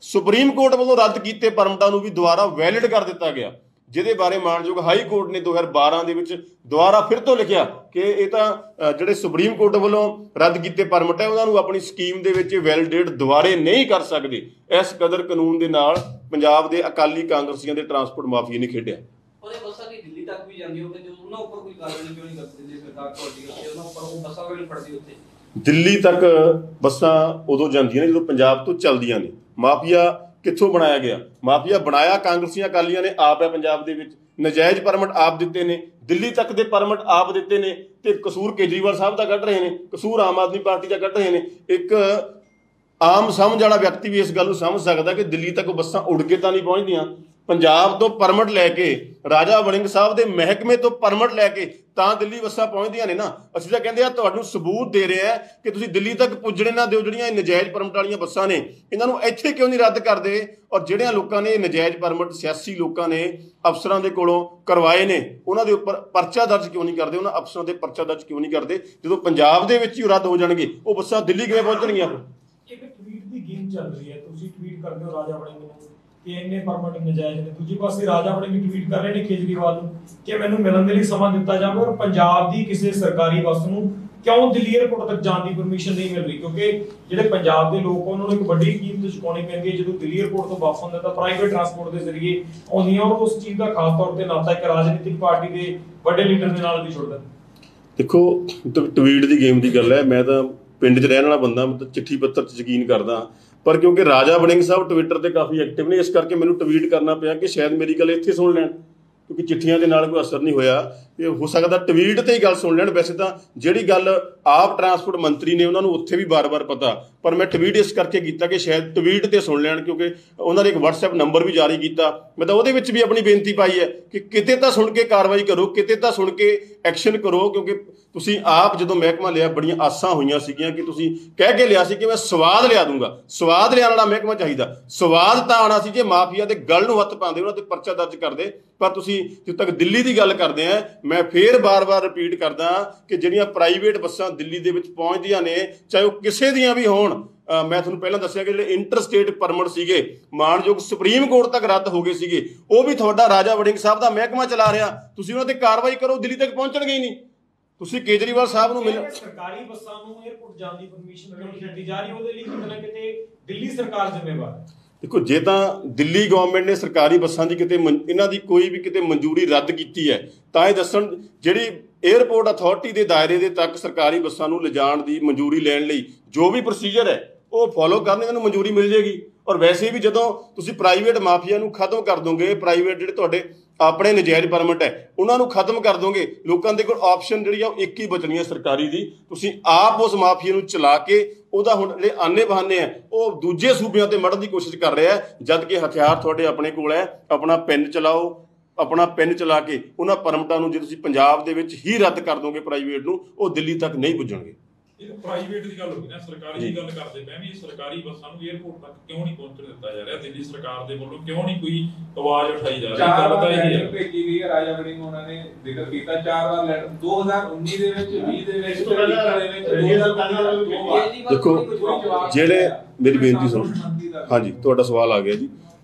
ਸੁਪਰੀਮ ਕੋਰਟ ਵੱਲੋਂ ਰੱਦ ਕੀਤੇ ਪਰਮਿਟਾਂ ਨੂੰ ਵੀ ਦੁਬਾਰਾ ਵੈਲਿਡ ਕਰ ਦਿੱਤਾ ਗਿਆ, ਜਿਹਦੇ ਬਾਰੇ ਮਾਣਯੋਗ ਹਾਈ ਕੋਰਟ ਨੇ 2012 ਦੇ ਵਿੱਚ ਦੁਬਾਰਾ ਫਿਰ ਤੋਂ ਲਿਖਿਆ ਕਿ ਇਹ ਤਾਂ ਜਿਹੜੇ ਸੁਪਰੀਮ ਕੋਰਟ ਵੱਲੋਂ ਰੱਦ ਕੀਤੇ ਪਰਮਿਟ ਹੈ, ਉਹਨਾਂ ਨੂੰ ਆਪਣੀ ਸਕੀਮ ਦੇ ਵਿੱਚ ਵੈਲਿਡੇਟ ਦੁਬਾਰੇ ਨਹੀਂ ਕਰ ਸਕਦੇ। ਇਸ ਕਦਰ ਕਾਨੂੰਨ ਦੇ ਨਾਲ ਪੰਜਾਬ ਦੇ ਅਕਾਲੀ ਕਾਂਗਰਸੀਆਂ ਦੇ ਟਰਾਂਸਪੋਰਟ ਮਾਫੀਏ ਨੇ ਖੇਡਿਆ। ਉਹਦੇ ਬੱਸਾਂ ਦੀ ਦਿੱਲੀ ਤੱਕ ਵੀ ਜਾਂਦੀ ਹੋਵੇ, ਜੋ ਉਹਨਾਂ ਉੱਪਰ ਕੋਈ ਕਾਰਵਾਈ ਕਿਉਂ ਨਹੀਂ ਕਰਦੀ ਦਿੱਲੀ ਸਰਕਾਰ ਤੁਹਾਡੀ ਉੱਤੇ? ਉਹਨਾਂ ਉੱਪਰ ਉਹ ਬੱਸਾਂ ਕਿਉਂ ਨਹੀਂ ਫੜਦੀ ਉੱਥੇ? ਦਿੱਲੀ ਤੱਕ ਬੱਸਾਂ ਉਦੋਂ ਜਾਂਦੀਆਂ ਨੇ ਜਦੋਂ ਪੰਜਾਬ ਤੋਂ ਚੱਲਦੀਆਂ ਨੇ। ਮਾਫੀਆ ਕਿੱਥੋਂ ਬਣਾਇਆ ਗਿਆ? ਮਾਫੀਆ ਬਣਾਇਆ ਕਾਂਗਰਸੀਆਂ ਅਕਾਲੀਆਂ ਨੇ ਆਪ ਹੈ ਪੰਜਾਬ ਦੇ ਵਿੱਚ। ਨਜਾਇਜ਼ ਪਰਮਿਟ ਆਪ ਦਿੱਤੇ ਨੇ, ਦਿੱਲੀ ਤੱਕ ਦੇ ਪਰਮਿਟ ਆਪ ਦਿੱਤੇ ਨੇ, ਤੇ ਕਸੂਰ ਕੇਜਰੀਵਾਲ ਸਾਹਿਬ ਦਾ ਕੱਢ ਰਹੇ ਨੇ, ਕਸੂਰ ਆਮ ਆਦਮੀ ਪਾਰਟੀ ਦਾ ਕੱਢ ਰਹੇ ਨੇ। ਇੱਕ ਆਮ ਸਮਝ ਵਾਲਾ ਵਿਅਕਤੀ ਵੀ ਇਸ ਗੱਲ ਨੂੰ ਸਮਝ ਸਕਦਾ ਕਿ ਦਿੱਲੀ ਤੱਕ ਬੱਸਾਂ ਉੜ ਕੇ ਤਾਂ ਨਹੀਂ ਪਹੁੰਚਦੀਆਂ। ਪੰਜਾਬ ਤੋਂ ਪਰਮਿਟ ਲੈ ਕੇ, ਰਾਜਾ ਵੜਿੰਗ ਸਾਹਿਬ ਦੇ ਮਹਿਕਮੇ ਤੋਂ ਪਰਮਿਟ ਲੈ ਕੇ ਤਾਂ ਦਿੱਲੀ ਬੱਸਾਂ ਪਹੁੰਚਦੀਆਂ ਨੇ ਨਾ। ਅਸੀਂ ਤਾਂ ਕਹਿੰਦੇ ਆ ਤੁਹਾਨੂੰ ਸਬੂਤ ਦੇ ਰਹੇ ਆ ਕਿ ਤੁਸੀਂ ਦਿੱਲੀ ਤੱਕ ਪੁੱਜਣੇ ਨਾ ਦਿਓ। ਜਿਹੜੀਆਂ ਨਜਾਇਜ਼ ਪਰਮਿਟ ਵਾਲੀਆਂ ਬੱਸਾਂ ਨੇ, ਇਹਨਾਂ ਨੂੰ ਇੱਥੇ ਕਿਉਂ ਨਹੀਂ ਰੱਦ ਕਰਦੇ? ਔਰ ਜਿਹੜਿਆਂ ਲੋਕਾਂ ਨੇ ਨਜਾਇਜ਼ ਪਰਮਿਟ, ਸਿਆਸੀ ਲੋਕਾਂ ਨੇ ਅਫਸਰਾਂ ਦੇ ਕੋਲੋਂ ਕਰਵਾਏ ਨੇ, ਉਹਨਾਂ ਦੇ ਉੱਪਰ ਪਰਚਾ ਦਰਜ ਕਿਉਂ ਨਹੀਂ ਕਰਦੇ? ਉਹਨਾਂ ਅਫਸਰਾਂ ਦੇ ਪਰਚਾ ਦਰਜ ਕਿਉਂ ਨਹੀਂ ਕਰਦੇ? ਜਦੋਂ ਪੰਜਾਬ ਦੇ ਵਿੱਚ ਹੀ ਰੱਦ ਹੋ ਜਾਣਗੇ, ਉਹ ਬੱਸਾਂ ਦਿੱਲੀ ਕਿਵੇਂ ਪਹੁੰਚਣਗੀਆਂ? ਇੱਕ ਟਵੀਟ ਦੀ ਗੇਮ ਚੱਲ ਰਹੀ ਹੈ। ਤੁਸੀਂ ਟਵੀਟ ਕਰਦੇ ਹੋ ਰਾਜਾ ਵੜਿੰਗ ਨੂੰ ਕਿ ਇੰਨੇ ਪਰਮਿਟ ਨਜਾਇਜ਼ ਨੇ, ਦੂਜੀ ਪਾਸੇ ਰਾਜਾ ਵੜਿੰਗ ਟਵੀਟ ਕਰ ਰਹੇ ਨੇ ਕੇਜਰੀਵਾਲ ਨੂੰ ਕਿ ਮੈਨੂੰ ਮਿਲਣ ਦੇ ਲਈ ਸਮਾਂ ਦਿੱਤਾ ਜਾਵੇ, ਔਰ ਪੰਜਾਬ ਦੀ ਕਿਸੇ ਸਰਕਾਰੀ ਬੱਸ ਨੂੰ ਕਿਉਂ ਦਿੱਲੀ 에ਅਰਪੋਰਟ ਤੱਕ ਜਾਣ ਦੀ ਪਰਮਿਸ਼ਨ ਨਹੀਂ ਮਿਲ ਰਹੀ? ਕਿਉਂਕਿ ਜਿਹੜੇ ਪੰਜਾਬ ਦੇ ਲੋਕ ਉਹਨਾਂ ਨੂੰ ਇੱਕ ਵੱਡੀ ਕੀਮਤ ਚੁਕਾਉਣੀ ਪੈਂਦੀ ਹੈ ਜਦੋਂ ਦਿੱਲੀ 에ਅਰਪੋਰਟ ਤੋਂ ਵਾਪਸ ਆਉਂਦੇ ਤਾਂ ਪ੍ਰਾਈਵੇਟ ਟਰਾਂਸਪੋਰਟ ਦੇ ਜ਼ਰੀਏ ਆਉਂਦੀਆਂ, ਔਰ ਉਸ ਚੀਜ਼ ਦਾ ਖਾਸ ਤੌਰ ਤੇ ਨਾਤਾ ਇੱਕ ਰਾਜਨੀਤਿਕ ਪਾਰਟੀ ਦੇ ਵੱਡੇ ਲੀਡਰ ਦੇ ਨਾਲ ਵੀ ਜੁੜਦਾ। ਦੇਖੋ, ਟਵੀਟ ਦੀ ਗੇਮ ਦੀ ਗੱਲ ਹੈ। ਮੈਂ ਤਾਂ ਪਿੰਡ 'ਚ ਰਹਿਣ ਵਾਲਾ ਬੰਦਾ, ਮਤਲਬ ਚਿੱਠੀ ਪੱਤਰ 'ਚ ਯਕੀਨ ਕਰਦਾ, ਪਰ ਕਿਉਂਕਿ ਰਾਜਾ ਵੜਿੰਗ ਸਾਹਿਬ ਟਵਿੱਟਰ ਤੇ ਕਾਫੀ ਐਕਟਿਵ ਨੇ, ਇਸ ਕਰਕੇ ਮੈਨੂੰ ਟਵੀਟ ਕਰਨਾ ਪਿਆ ਕਿ ਸ਼ਾਇਦ ਮੇਰੀ ਗੱਲ ਇੱਥੇ ਸੁਣ ਲੈਣ, ਕਿਉਂਕਿ ਚਿੱਠੀਆਂ ਦੇ ਨਾਲ ਕੋਈ ਅਸਰ ਨਹੀਂ ਹੋਇਆ। ਇਹ ਹੋ ਸਕਦਾ ਟਵੀਟ ਤੇ ਹੀ ਗੱਲ ਸੁਣ ਲੈਣ। ਵੈਸੇ ਤਾਂ ਜਿਹੜੀ ਗੱਲ ਆਪ ਟਰਾਂਸਪੋਰਟ ਮੰਤਰੀ ਨੇ ਉਹਨਾਂ ਨੂੰ ਉੱਥੇ ਵੀ ਬਾਰ-ਬਾਰ ਪਤਾ, ਪਰ ਮੈਂ ਟਵੀਟ ਇਸ ਕਰਕੇ ਕੀਤਾ ਕਿ ਸ਼ਾਇਦ ਟਵੀਟ ਤੇ ਸੁਣ ਲੈਣ, ਕਿਉਂਕਿ ਉਹਨਾਂ ਨੇ ਇੱਕ WhatsApp ਨੰਬਰ ਵੀ ਜਾਰੀ ਕੀਤਾ। ਮੈਂ ਤਾਂ ਉਹਦੇ ਵਿੱਚ ਵੀ ਆਪਣੀ ਬੇਨਤੀ ਪਾਈ ਹੈ ਕਿ ਕਿਤੇ ਤਾਂ ਸੁਣ ਕੇ ਕਾਰਵਾਈ ਕਰੋ, ਕਿਤੇ ਤਾਂ ਸੁਣ ਕੇ ਐਕਸ਼ਨ ਕਰੋ, ਕਿਉਂਕਿ ਤੁਸੀਂ ਆਪ ਜਦੋਂ ਮਹਿਕਮਾ ਲਿਆ ਬੜੀਆਂ ਆਸਾਂ ਹੋਈਆਂ ਸੀਗੀਆਂ ਕਿ ਤੁਸੀਂ ਕਹਿ ਕੇ ਲਿਆ ਸੀ ਕਿ ਮੈਂ ਸਵਾਦ ਲਿਆ ਦੂੰਗਾ। ਸਵਾਦ ਲਿਆਉਣ ਵਾਲਾ ਮਹਿਕਮਾ ਚਾਹੀਦਾ। ਸਵਾਦ ਤਾਂ ਆਉਣਾ ਸੀ ਜੇ ਮਾਫੀਆ ਦੇ ਗਲ ਨੂੰ ਹੱਥ ਪਾਉਂਦੇ, ਉਹਨਾਂ ਤੇ ਪਰਚਾ ਦਰਜ ਕਰਦੇ। ਪਰ ਤੁਸੀਂ ਜਦੋਂ ਤੱਕ ਦਿੱਲੀ ਦੀ ਗੱਲ ਕਰਦੇ ਆ, ਮੈਂ ਫੇਰ ਬਾਰ-ਬਾਰ ਰਿਪੀਟ ਕਰਦਾ ਕਿ ਜਿਹੜੀਆਂ ਪ੍ਰਾਈਵੇਟ ਬੱਸਾਂ ਦਿੱਲੀ ਦੇ ਵਿੱਚ ਪਹੁੰਚਦੀਆਂ ਨੇ, ਚਾਹੇ ਉਹ ਕਿਸੇ ਦੀਆਂ ਵੀ ਹੋਣ, ਮੈਂ ਤੁਹਾਨੂੰ ਪਹਿਲਾਂ ਦੱਸਿਆ ਕਿ ਜਿਹੜੇ ਇੰਟਰਸਟੇਟ ਪਰਮਿਟ ਸੀਗੇ ਮਾਣਯੋਗ ਸੁਪਰੀਮ ਕੋਰਟ ਤੱਕ ਰੱਦ ਹੋ ਗਏ ਸੀਗੇ, ਉਹ ਵੀ ਤੁਹਾਡਾ ਰਾਜਾ ਵੜਿੰਗ ਸਾਹਿਬ ਦਾ ਮਹਿਕਮਾ ਚਲਾ ਰਿਹਾ। ਤੁਸੀਂ ਉਹਨਾਂ ਤੇ ਕਾਰਵਾਈ ਕਰੋ, ਦਿੱਲੀ ਤੱਕ ਪਹੁੰਚਣਗੇ ਹੀ ਨਹੀਂ। ਤੁਸੀਂ ਕੇਜਰੀਵਾਲ ਸਾਹਿਬ ਨੂੰ ਮਿਲੋ। ਸਰਕਾਰੀ ਬੱਸਾਂ ਨੂੰ 에ਅਰਪੋਰਟ ਜਾਣ ਦੀ ਪਰਮਿਸ਼ਨ ਕਿਉਂ ਨਹੀਂ ਦਿੱਤੀ ਜਾ ਰਹੀ? ਉਹਦੇ ਲਈ ਕਿਤੇ ਨਾ ਕਿਤੇ ਦਿੱਲੀ ਸਰਕਾਰ ਜ਼ਿੰਮੇਵਾਰ ਹੈ। ਦੇਖੋ, ਜੇ ਤਾਂ ਦਿੱਲੀ ਗਵਰਨਮੈਂਟ ਨੇ ਸਰਕਾਰੀ ਬੱਸਾਂ ਦੀ ਕਿਤੇ ਇਹਨਾਂ ਦੀ ਕੋਈ ਵੀ ਕਿਤੇ ਮਨਜ਼ੂਰੀ ਰੱਦ ਕੀਤੀ ਹੈ ਤਾਂ ਇਹ ਦੱਸਣ। ਜਿਹੜੀ 에ਅਰਪੋਰਟ ਅਥਾਰਟੀ ਦੇ ਦਾਇਰੇ ਦੇ ਤੱਕ ਸਰਕਾਰੀ ਬੱਸਾਂ ਨੂੰ ਲਿਜਾਣ ਦੀ ਮਨਜ਼ੂਰੀ ਲੈਣ ਲਈ ਜੋ ਵੀ ਪ੍ਰੋਸੀਜਰ ਹੈ ਉਹ ਫੋਲੋ ਕਰਨ, ਇਹਨਾਂ ਨੂੰ ਮਨਜ਼ੂਰੀ ਮਿਲ ਜੇਗੀ। ਔਰ ਵੈਸੇ ਵੀ ਜਦੋਂ ਤੁਸੀਂ ਪ੍ਰਾਈਵੇਟ ਮਾਫੀਆ ਨੂੰ ਖਤਮ ਕਰ ਦੋਗੇ, ਪ੍ਰਾਈਵੇਟ ਜਿਹੜੇ ਤੁਹਾਡੇ ਆਪਣੇ ਨਜਾਇਜ਼ ਪਰਮਿਟ ਹੈ ਉਹਨਾਂ ਨੂੰ ਖਤਮ ਕਰ ਦੋਗੇ, ਲੋਕਾਂ ਦੇ ਕੋਲ ਆਪਸ਼ਨ ਜਿਹੜੀ ਆ ਉਹ ਇੱਕ ਹੀ ਬਚਣੀ ਹੈ ਸਰਕਾਰੀ ਦੀ। ਤੁਸੀਂ ਆਪ ਉਸ ਮਾਫੀਆ ਨੂੰ ਚਲਾ ਕੇ ਉਹਦਾ ਹੁਣ ਜਿਹੜੇ ਆਨੇ ਬਹਾਨੇ ਆ ਉਹ ਦੂਜੇ ਸੂਬਿਆਂ ਤੇ ਮੜਨ ਦੀ ਕੋਸ਼ਿਸ਼ ਕਰ ਰਿਹਾ ਹੈ, ਜਦ ਕਿ ਹਥਿਆਰ ਤੁਹਾਡੇ ਆਪਣੇ ਕੋਲ ਹੈ। ਆਪਣਾ ਪੈਨ ਚਲਾਓ, ਆਪਣਾ ਪੈਨ ਚਲਾ ਕੇ ਉਹਨਾਂ ਪਰਮਿਟਾਂ ਨੂੰ ਜੇ ਤੁਸੀਂ ਪੰਜਾਬ ਦੇ ਵਿੱਚ ਹੀ ਰੱਦ ਕਰ ਦੋਗੇ ਪ੍ਰਾਈਵੇਟ ਨੂੰ, ਉਹ ਦਿੱਲੀ ਤੱਕ ਨਹੀਂ ਪੁੱਜਣਗੇ। ਇਹ ਪ੍ਰਾਈਵੇਟ ਦੀ ਗੱਲ ਹੋ ਗਈ ਨਾ, ਸਰਕਾਰੀ ਦੀ ਗੱਲ ਕਰਦੇ ਪਏ ਵੀ ਸਰਕਾਰੀ ਬੱਸਾਂ ਨੂੰ 에ਅਰਪੋਰਟ ਤੱਕ ਕਿਉਂ ਨਹੀਂ ਪਹੁੰਚਣ ਦਿੱਤਾ ਜਾ ਰਿਹਾ? ਦਿੱਲੀ ਸਰਕਾਰ ਦੇ ਵੱਲੋਂ ਕਿਉਂ ਨਹੀਂ ਕੋਈ ਆਵਾਜ਼ ਉਠਾਈ ਜਾ ਰਹੀ? ਗੱਲ ਤਾਂ ਇਹ ਹੈ ਭੇਜੀ ਗਈ ਹੈ ਰਾਜਾ ਵੜਿੰਗ ਉਹਨਾਂ ਨੇ ਜ਼ਿਕਰ ਕੀਤਾ 4 ਵਾਰ ਲੈਟਰ 2019 ਦੇ ਵਿੱਚ 20 ਦੇ ਵਿੱਚ ਤੇ 2019 ਦੇ ਵਿੱਚ ਦੇਖੋ ਜਿਹੜੇ ਮੇਰੀ ਬੇਨਤੀ ਸੁਣੋ, ਹਾਂਜੀ ਤੁਹਾਡਾ ਸਵਾਲ ਆ ਗਿਆ ਜੀ।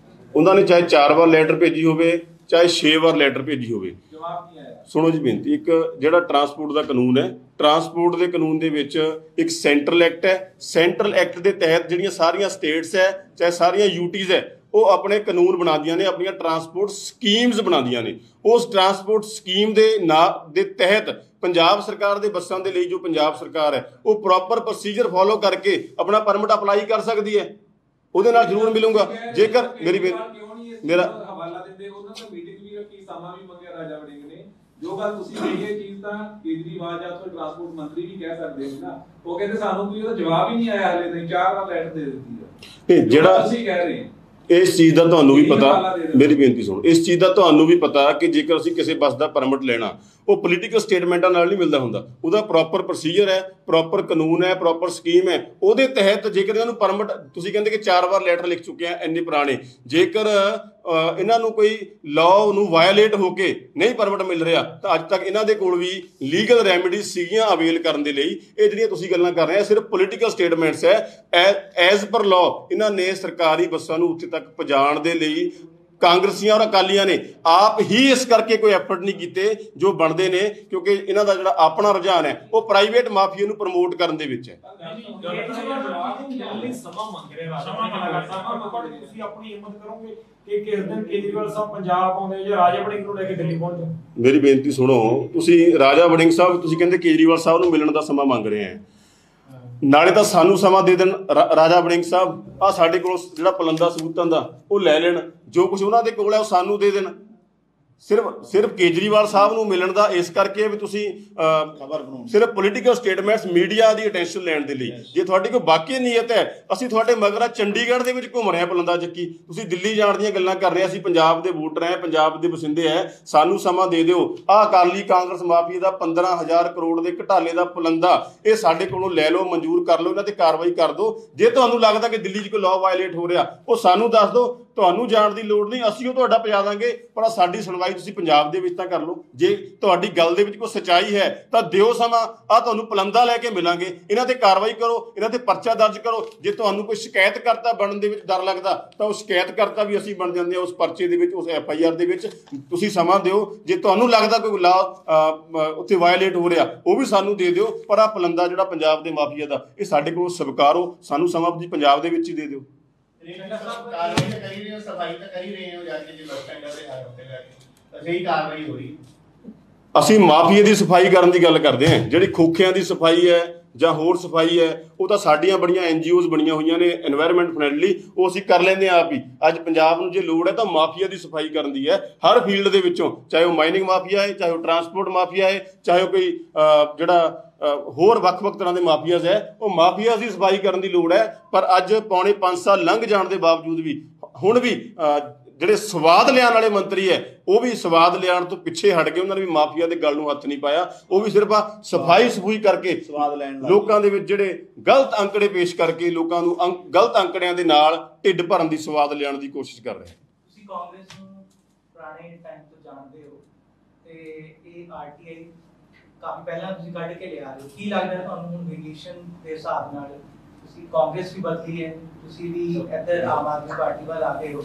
ਉਹਨਾਂ ਨੇ ਚਾਹੇ 4 ਵਾਰ ਲੈਟਰ ਭੇਜੀ ਹੋਵੇ ਚਾਹੇ 6 ਵਾਰ ਲੈਟਰ ਭੇਜੀ ਹੋਵੇ, ਜਵਾਬ ਨਹੀਂ ਆਇਆ। ਸੁਣੋ ਜੀ ਬੇਨਤੀ, ਇੱਕ ਜਿਹੜਾ ਟਰਾਂਸਪੋਰਟ ਦਾ ਕਾਨੂੰਨ ਹੈ, ਟਰਾਂਸਪੋਰਟ ਦੇ ਕਾਨੂੰਨ ਦੇ ਵਿੱਚ ਇੱਕ ਸੈਂਟਰਲ ਐਕਟ ਹੈ। ਸੈਂਟਰਲ ਐਕਟ ਦੇ ਤਹਿਤ ਜਿਹੜੀਆਂ ਸਾਰੀਆਂ ਸਟੇਟਸ ਹੈ ਚਾਹੇ ਸਾਰੀਆਂ ਯੂਟੀਜ਼ ਹੈ ਉਹ ਆਪਣੇ ਕਾਨੂੰਨ ਬਣਾਉਂਦੀਆਂ ਨੇ, ਆਪਣੀਆਂ ਟਰਾਂਸਪੋਰਟ ਸਕੀਮਸ ਬਣਾਉਂਦੀਆਂ ਨੇ। ਉਸ ਟਰਾਂਸਪੋਰਟ ਸਕੀਮ ਦੇ ਤਹਿਤ ਪੰਜਾਬ ਸਰਕਾਰ ਦੇ ਬੱਸਾਂ ਦੇ ਲਈ ਜੋ ਪੰਜਾਬ ਸਰਕਾਰ ਹੈ ਉਹ ਪ੍ਰੋਪਰ ਪ੍ਰੋਸੀਜਰ ਫੋਲੋ ਕਰਕੇ ਆਪਣਾ ਪਰਮਿਟ ਅਪਲਾਈ ਕਰ ਸਕਦੀ ਹੈ, ਉਹਦੇ ਨਾਲ ਜ਼ਰੂਰ ਮਿਲੂੰਗਾ। ਜੇਕਰ ਮੇਰਾ ਹਵਾਲਾ ਦਿੰਦੇ ਉਹਨਾਂ ਤੋਂ ਮੀਟਿੰਗ ਵੀ ਰੱਖੀ, ਸਮਾਂ ਵੀ ਮੰਗਿਆ ਰਾਜਾ ਵੜਿੰਗ ਨੇ। ਜੋ ਗੱਲ ਤੁਸੀਂ ਕਹੀ ਇਹ ਚੀਜ਼ ਤਾਂ ਕੇਜਰੀਵਾਲ ਜਾਂ ਤੋਂ ਟਰਾਂਸਪੋਰਟ ਮੰਤਰੀ ਵੀ ਕਹਿ ਸਕਦੇ ਹੋ ਨਾ, ਉਹ ਕਹਿੰਦੇ ਸਾਨੂੰ ਕੋਈ ਉਹਦਾ ਜਵਾਬ ਹੀ ਨਹੀਂ ਆਇਆ ਹਲੇ ਤੱਕ, 4 ਵਾਰ ਲੈਟਰ ਦੇ ਦਿੱਤੀ ਹੈ। ਜਿਹੜਾ ਤੁਸੀਂ ਕਹਿ ਰਹੇ ਹੋ ਇਸ ਚੀਜ਼ ਦਾ ਤੁਹਾਨੂੰ ਵੀ ਪਤਾ, ਮੇਰੀ ਬੇਨਤੀ ਸੁਣੋ, ਇਸ ਚੀਜ਼ ਦਾ ਤੁਹਾਨੂੰ ਵੀ ਪਤਾ ਕਿ ਜੇਕਰ ਅਸੀਂ ਕਿਸੇ ਬੱਸ ਦਾ ਪਰਮਿਟ ਲੈਣਾ ਉਹ ਪੋਲੀਟੀਕਲ ਸਟੇਟਮੈਂਟਾਂ ਨਾਲ ਨਹੀਂ ਮਿਲਦਾ ਹੁੰਦਾ, ਉਹਦਾ ਪ੍ਰੋਪਰ ਪ੍ਰੋਸੀਜਰ ਹੈ, ਪ੍ਰੋਪਰ ਕਾਨੂੰਨ ਹੈ, ਪ੍ਰੋਪਰ ਸਕੀਮ ਹੈ। ਉਹਦੇ ਤਹਿਤ ਜੇਕਰ ਇਹਨਾਂ ਨੂੰ ਪਰਮਿਟ, ਤੁਸੀਂ ਕਹਿੰਦੇ ਕਿ 4 ਵਾਰ ਲੈਟਰ ਲਿਖ ਚੁੱਕੇ ਆ ਇੰਨੇ ਪੁਰਾਣੇ, ਜੇਕਰ ਇਹਨਾਂ ਨੂੰ ਕੋਈ ਲਾਅ ਨੂੰ ਵਾਇਓਲੇਟ ਹੋ ਕੇ ਨਹੀਂ ਪਰਮਿਟ ਮਿਲ ਰਿਹਾ ਤਾਂ ਅੱਜ ਤੱਕ ਇਹਨਾਂ ਦੇ ਕੋਲ ਵੀ ਲੀਗਲ ਰੈਮੀਡੀਜ਼ ਸੀਗੀਆਂ ਅਵੇਲ ਕਰਨ ਦੇ ਲਈ। ਇਹ ਜਿਹੜੀਆਂ ਤੁਸੀਂ ਗੱਲਾਂ ਕਰ ਰਹੇ ਆ ਸਿਰਫ ਪੋਲੀਟੀਕਲ ਸਟੇਟਮੈਂਟਸ ਹੈ। ਐਜ਼ ਪਰ ਲਾਅ ਇਹਨਾਂ ਨੇ ਸਰਕਾਰੀ ਬੱਸਾਂ ਨੂੰ ਉੱਥੇ ਤੱਕ ਪਹੁੰਚਾਉਣ ਦੇ ਲਈ ਕਾਂਗਰਸੀਆਂ ਔਰ ਅਕਾਲੀਆਂ ਨੇ ਆਪ ਹੀ ਇਸ ਕਰਕੇ ਕੋਈ ਐਫਰਟ ਨਹੀਂ ਕੀਤੇ ਜੋ ਬਣਦੇ ਨੇ, ਕਿਉਂਕਿ ਇਹਨਾਂ ਦਾ ਜਿਹੜਾ ਆਪਣਾ ਰੁਝਾਨ ਹੈ ਉਹ ਪ੍ਰਾਈਵੇਟ ਮਾਫੀਆ ਨੂੰ ਪ੍ਰਮੋਟ ਕਰਨ ਦੇ ਵਿੱਚ ਹੈ। ਸਮਾਂ ਮੰਗ ਰਹੇ ਰਾਜਾ, ਤੁਸੀਂ ਆਪਣੀ ਹਿੰਮਤ ਕਰੋਗੇ ਕਿ ਕਿਸ ਦਿਨ ਕੇਜਰੀਵਾਲ ਸਾਹਿਬ ਪੰਜਾਬ ਆਉਂਦੇ ਜਾਂ ਰਾਜਾ ਵੜਿੰਗ ਨੂੰ ਲੈ ਕੇ ਦਿੱਲੀ ਪਹੁੰਚਦੇ? ਮੇਰੀ ਬੇਨਤੀ ਸੁਣੋ, ਤੁਸੀਂ ਰਾਜਾ ਵੜਿੰਗ ਸਾਹਿਬ, ਤੁਸੀਂ ਕਹਿੰਦੇ ਕੇਜਰੀਵਾਲ ਸਾਹਿਬ ਨੂੰ ਮਿਲਣ ਦਾ ਸਮਾਂ ਮੰਗ ਰਹੇ ਆ, ਨਾਲੇ ਤਾਂ ਸਾਨੂੰ ਸਮਾਂ ਦੇ ਦੇਣ ਰਾਜਾ ਵੜਿੰਗ ਸਾਹਿਬ। ਆ ਸਾਡੇ ਕੋਲ ਜਿਹੜਾ ਪੁਲੰਦਾ ਸਬੂਤਾਂ ਦਾ ਉਹ ਲੈ ਲੈਣ, ਜੋ ਕੁਝ ਉਹਨਾਂ ਦੇ ਕੋਲ ਹੈ ਉਹ ਸਾਨੂੰ ਦੇ ਦੇਣ। ਸਿਰਫ ਕੇਜਰੀਵਾਲ ਸਾਹਿਬ ਨੂੰ ਮਿਲਣ ਦਾ ਇਸ ਕਰਕੇ ਵੀ ਤੁਸੀਂ ਸਿਰਫ ਪੋਲੀਟੀਕਲ ਸਟੇਟਮੈਂਟਸ, ਮੀਡੀਆ ਦੀ ਅਟੈਂਸ਼ਨ ਲੈਣ ਦੇ ਲਈ। ਜੇ ਤੁਹਾਡੀ ਕੋਈ ਬਾਕੀ ਨੀਅਤ ਹੈ, ਅਸੀਂ ਤੁਹਾਡੇ ਮਗਰ ਚੰਡੀਗੜ੍ਹ ਦੇ ਵਿੱਚ ਘੁੰਮ ਰਹੇ ਹਾਂ ਪੁਲੰਦਾ ਚੱਕੀ, ਤੁਸੀਂ ਦਿੱਲੀ ਜਾਣ ਦੀਆਂ ਗੱਲਾਂ ਕਰ ਰਹੇ, ਅਸੀਂ ਪੰਜਾਬ ਦੇ ਵੋਟਰ ਹੈ, ਪੰਜਾਬ ਦੇ ਵਸਿੰਦੇ ਹੈ, ਸਾਨੂੰ ਸਮਾਂ ਦੇ ਦਿਓ। ਆਹ ਅਕਾਲੀ ਕਾਂਗਰਸ ਮਾਫੀਆ ਦਾ 15,000 ਕਰੋੜ ਦੇ ਘਟਾਲੇ ਦਾ ਪੁਲੰਦਾ ਇਹ ਸਾਡੇ ਕੋਲੋਂ ਲੈ ਲਓ, ਮਨਜ਼ੂਰ ਕਰ ਲਓ, ਇਹਨਾਂ ਤੇ ਕਾਰਵਾਈ ਕਰ ਦਿਓ। ਜੇ ਤੁਹਾਨੂੰ ਲੱਗਦਾ ਕਿ ਦਿੱਲੀ 'ਚ ਕੋਈ ਲਾਅ ਵਾਇਲੇਟ ਹੋ ਰਿਹਾ ਉਹ ਸਾਨੂੰ ਦੱਸ ਦਿਓ, ਤੁਹਾਨੂੰ ਜਾਣ ਦੀ ਲੋੜ ਨਹੀਂ, ਅਸੀਂ ਉਹ ਤੁਹਾਡਾ ਪਹੁੰਚਾ ਦਾਂਗੇ, ਪਰ ਸਾਡੀ ਸੁਣਵਾਈ ਤੁਸੀਂ ਪੰਜਾਬ ਦੇ ਵਿੱਚ ਤਾਂ ਕਰ ਲਓ। ਜੇ ਤੁਹਾਡੀ ਗੱਲ ਦੇ ਵਿੱਚ ਕੋਈ ਸੱਚਾਈ ਹੈ ਤਾਂ ਦਿਓ ਸਮਾਂ, ਆ ਤੁਹਾਨੂੰ ਪੁਲੰਦਾ ਲੈ ਕੇ ਮਿਲਾਂਗੇ, ਇਹਨਾਂ ਤੇ ਕਾਰਵਾਈ ਕਰੋ, ਇਹਨਾਂ ਤੇ ਪਰਚਾ ਦਰਜ ਕਰੋ। ਜੇ ਤੁਹਾਨੂੰ ਕੋਈ ਸ਼ਿਕਾਇਤਕਰਤਾ ਬਣਨ ਦੇ ਵਿੱਚ ਡਰ ਲੱਗਦਾ ਤਾਂ ਉਹ ਸ਼ਿਕਾਇਤਕਰਤਾ ਵੀ ਅਸੀਂ ਬਣ ਜਾਂਦੇ ਹਾਂ ਉਸ ਪਰਚੇ ਦੇ ਵਿੱਚ, ਉਸ FIR ਦੇ ਵਿੱਚ। ਤੁਸੀਂ ਸਮਾਂ ਦਿਓ, ਜੇ ਤੁਹਾਨੂੰ ਲੱਗਦਾ ਕੋਈ ਲਾਅ ਉੱਥੇ ਵਾਇਲੇਟ ਹੋ ਰਿਹਾ ਉਹ ਵੀ ਸਾਨੂੰ ਦੇ ਦਿਓ, ਪਰ ਆ ਪੁਲੰਦਾ ਜਿਹੜਾ ਪੰਜਾਬ ਦੇ ਮਾਫੀਆ ਦਾ ਇਹ ਸਾਡੇ ਕੋਲ ਸਵੀਕਾਰੋ, ਸਾਨੂੰ ਸਮਾਂ ਤੁਸੀਂ ਪੰਜਾਬ ਦੇ ਵਿੱਚ ਹੀ ਦੇ ਦਿਓ। ਕਾਰਵਾਈ ਤਾਂ ਕਰੀ ਰਹੇ ਹੋ, ਸਫਾਈ ਤਾਂ ਕਰੀ ਰਹੇ ਹੋ, ਜਾ ਕੇ ਜੇ ਬੱਸ ਸਟੈਂਡਾਂ ਤੇ ਹਰ ਹਫ਼ਤੇ ਜਾ ਕੇ ਸਹੀ ਕਾਰਵਾਈ ਹੋ ਰਹੀ। ਅਸੀਂ ਮਾਫੀਏ ਦੀ ਸਫਾਈ ਕਰਨ ਦੀ ਗੱਲ ਕਰਦੇ ਹਾਂ, ਜਿਹੜੀ ਖੋਖਿਆਂ ਦੀ ਸਫਾਈ ਹੈ ਜਾਂ ਹੋਰ ਸਫਾਈ ਹੈ ਉਹ ਤਾਂ ਸਾਡੀਆਂ ਬੜੀਆਂ NGOs ਬਣੀਆਂ ਹੋਈਆਂ ਨੇ এনवायरमेंट ਫ੍ਰੈਂਡਲੀ, ਉਹ ਅਸੀਂ ਕਰ ਲੈਂਦੇ ਹਾਂ ਆਪ ਹੀ। ਅੱਜ ਪੰਜਾਬ ਨੂੰ ਜੇ ਲੋੜ ਹੈ ਤਾਂ ਮਾਫੀਆ ਦੀ ਸਫਾਈ ਕਰਨ ਦੀ ਹੈ, ਹਰ ਫੀਲਡ ਦੇ ਵਿੱਚੋਂ, ਚਾਹੇ ਉਹ ਮਾਈਨਿੰਗ ਮਾਫੀਆ ਹੈ, ਚਾਹੇ ਉਹ ਟਰਾਂਸਪੋਰਟ ਮਾਫੀਆ ਹੈ, ਚਾਹੇ ਉਹ ਕੋਈ ਜਿਹੜਾ ਹੋਰ ਵੱਖ-ਵੱਖ ਤਰ੍ਹਾਂ ਦੇ ਮਾਫੀਆਜ਼ ਹੈ, ਉਹ ਮਾਫੀਆਜ਼ ਦੀ ਸਫਾਈ ਕਰਨ ਦੀ ਲੋੜ ਹੈ। ਪਰ ਅੱਜ ਪੌਣੇ 5 ਸਾਲ ਲੰਘ ਜਾਣ ਦੇ ਬਾਵਜੂਦ ਵੀ ਹੁਣ ਵੀ ਜਿਹੜੇ ਸਵਾਦ ਲਿਆਉਣ ਵਾਲੇ ਮੰਤਰੀ ਹੈ ਉਹ ਵੀ ਸਵਾਦ ਲਿਆਉਣ ਤੋਂ ਪਿੱਛੇ ਹਟ ਗਏ, ਉਹਨਾਂ ਨੇ ਵੀ ਮਾਫੀਆ ਦੇ ਗਲ ਨੂੰ ਹੱਥ ਨਹੀਂ ਪਾਇਆ। ਉਹ ਵੀ ਸਿਰਫ ਸਫਾਈ ਸਫੂਈ ਕਰਕੇ ਸਵਾਦ ਲੈਣ, ਲੋਕਾਂ ਦੇ ਵਿੱਚ ਜਿਹੜੇ ਗਲਤ ਅੰਕੜੇ ਪੇਸ਼ ਕਰਕੇ ਲੋਕਾਂ ਨੂੰ ਗਲਤ ਅੰਕੜਿਆਂ ਦੇ ਨਾਲ ਢਿੱਡ ਭਰਨ ਦੀ ਸਵਾਦ ਲਿਆਉਣ ਦੀ ਕੋਸ਼ਿਸ਼ ਕਰ ਰਹੇ। ਤੁਸੀਂ ਕਾਂਗਰਸ ਨੂੰ ਪੁਰਾਣੇ ਟਾਈਮ ਤੋਂ ਜਾਣਦੇ ਹੋ ਤੇ ਇਹ RTI ਕਾਫੀ ਪਹਿਲਾਂ ਤੁਸੀਂ ਕੱਢ ਕੇ ਲਿਆ ਰਹੇ ਹੋ, ਕੀ ਲੱਗਦਾ ਤੁਹਾਨੂੰ ਹੁਣ ਵੇਰੀਏਸ਼ਨ ਦੇ ਹਿਸਾਬ ਨਾਲ ਤੁਸੀਂ ਕਾਂਗਰਸ ਵੀ ਬਦਲੀ ਹੈ, ਤੁਸੀਂ ਵੀ ਇੱਧਰ ਆਮ ਆਦਮੀ ਪਾਰਟੀ ਵੱਲ ਆ ਗਏ ਹੋ,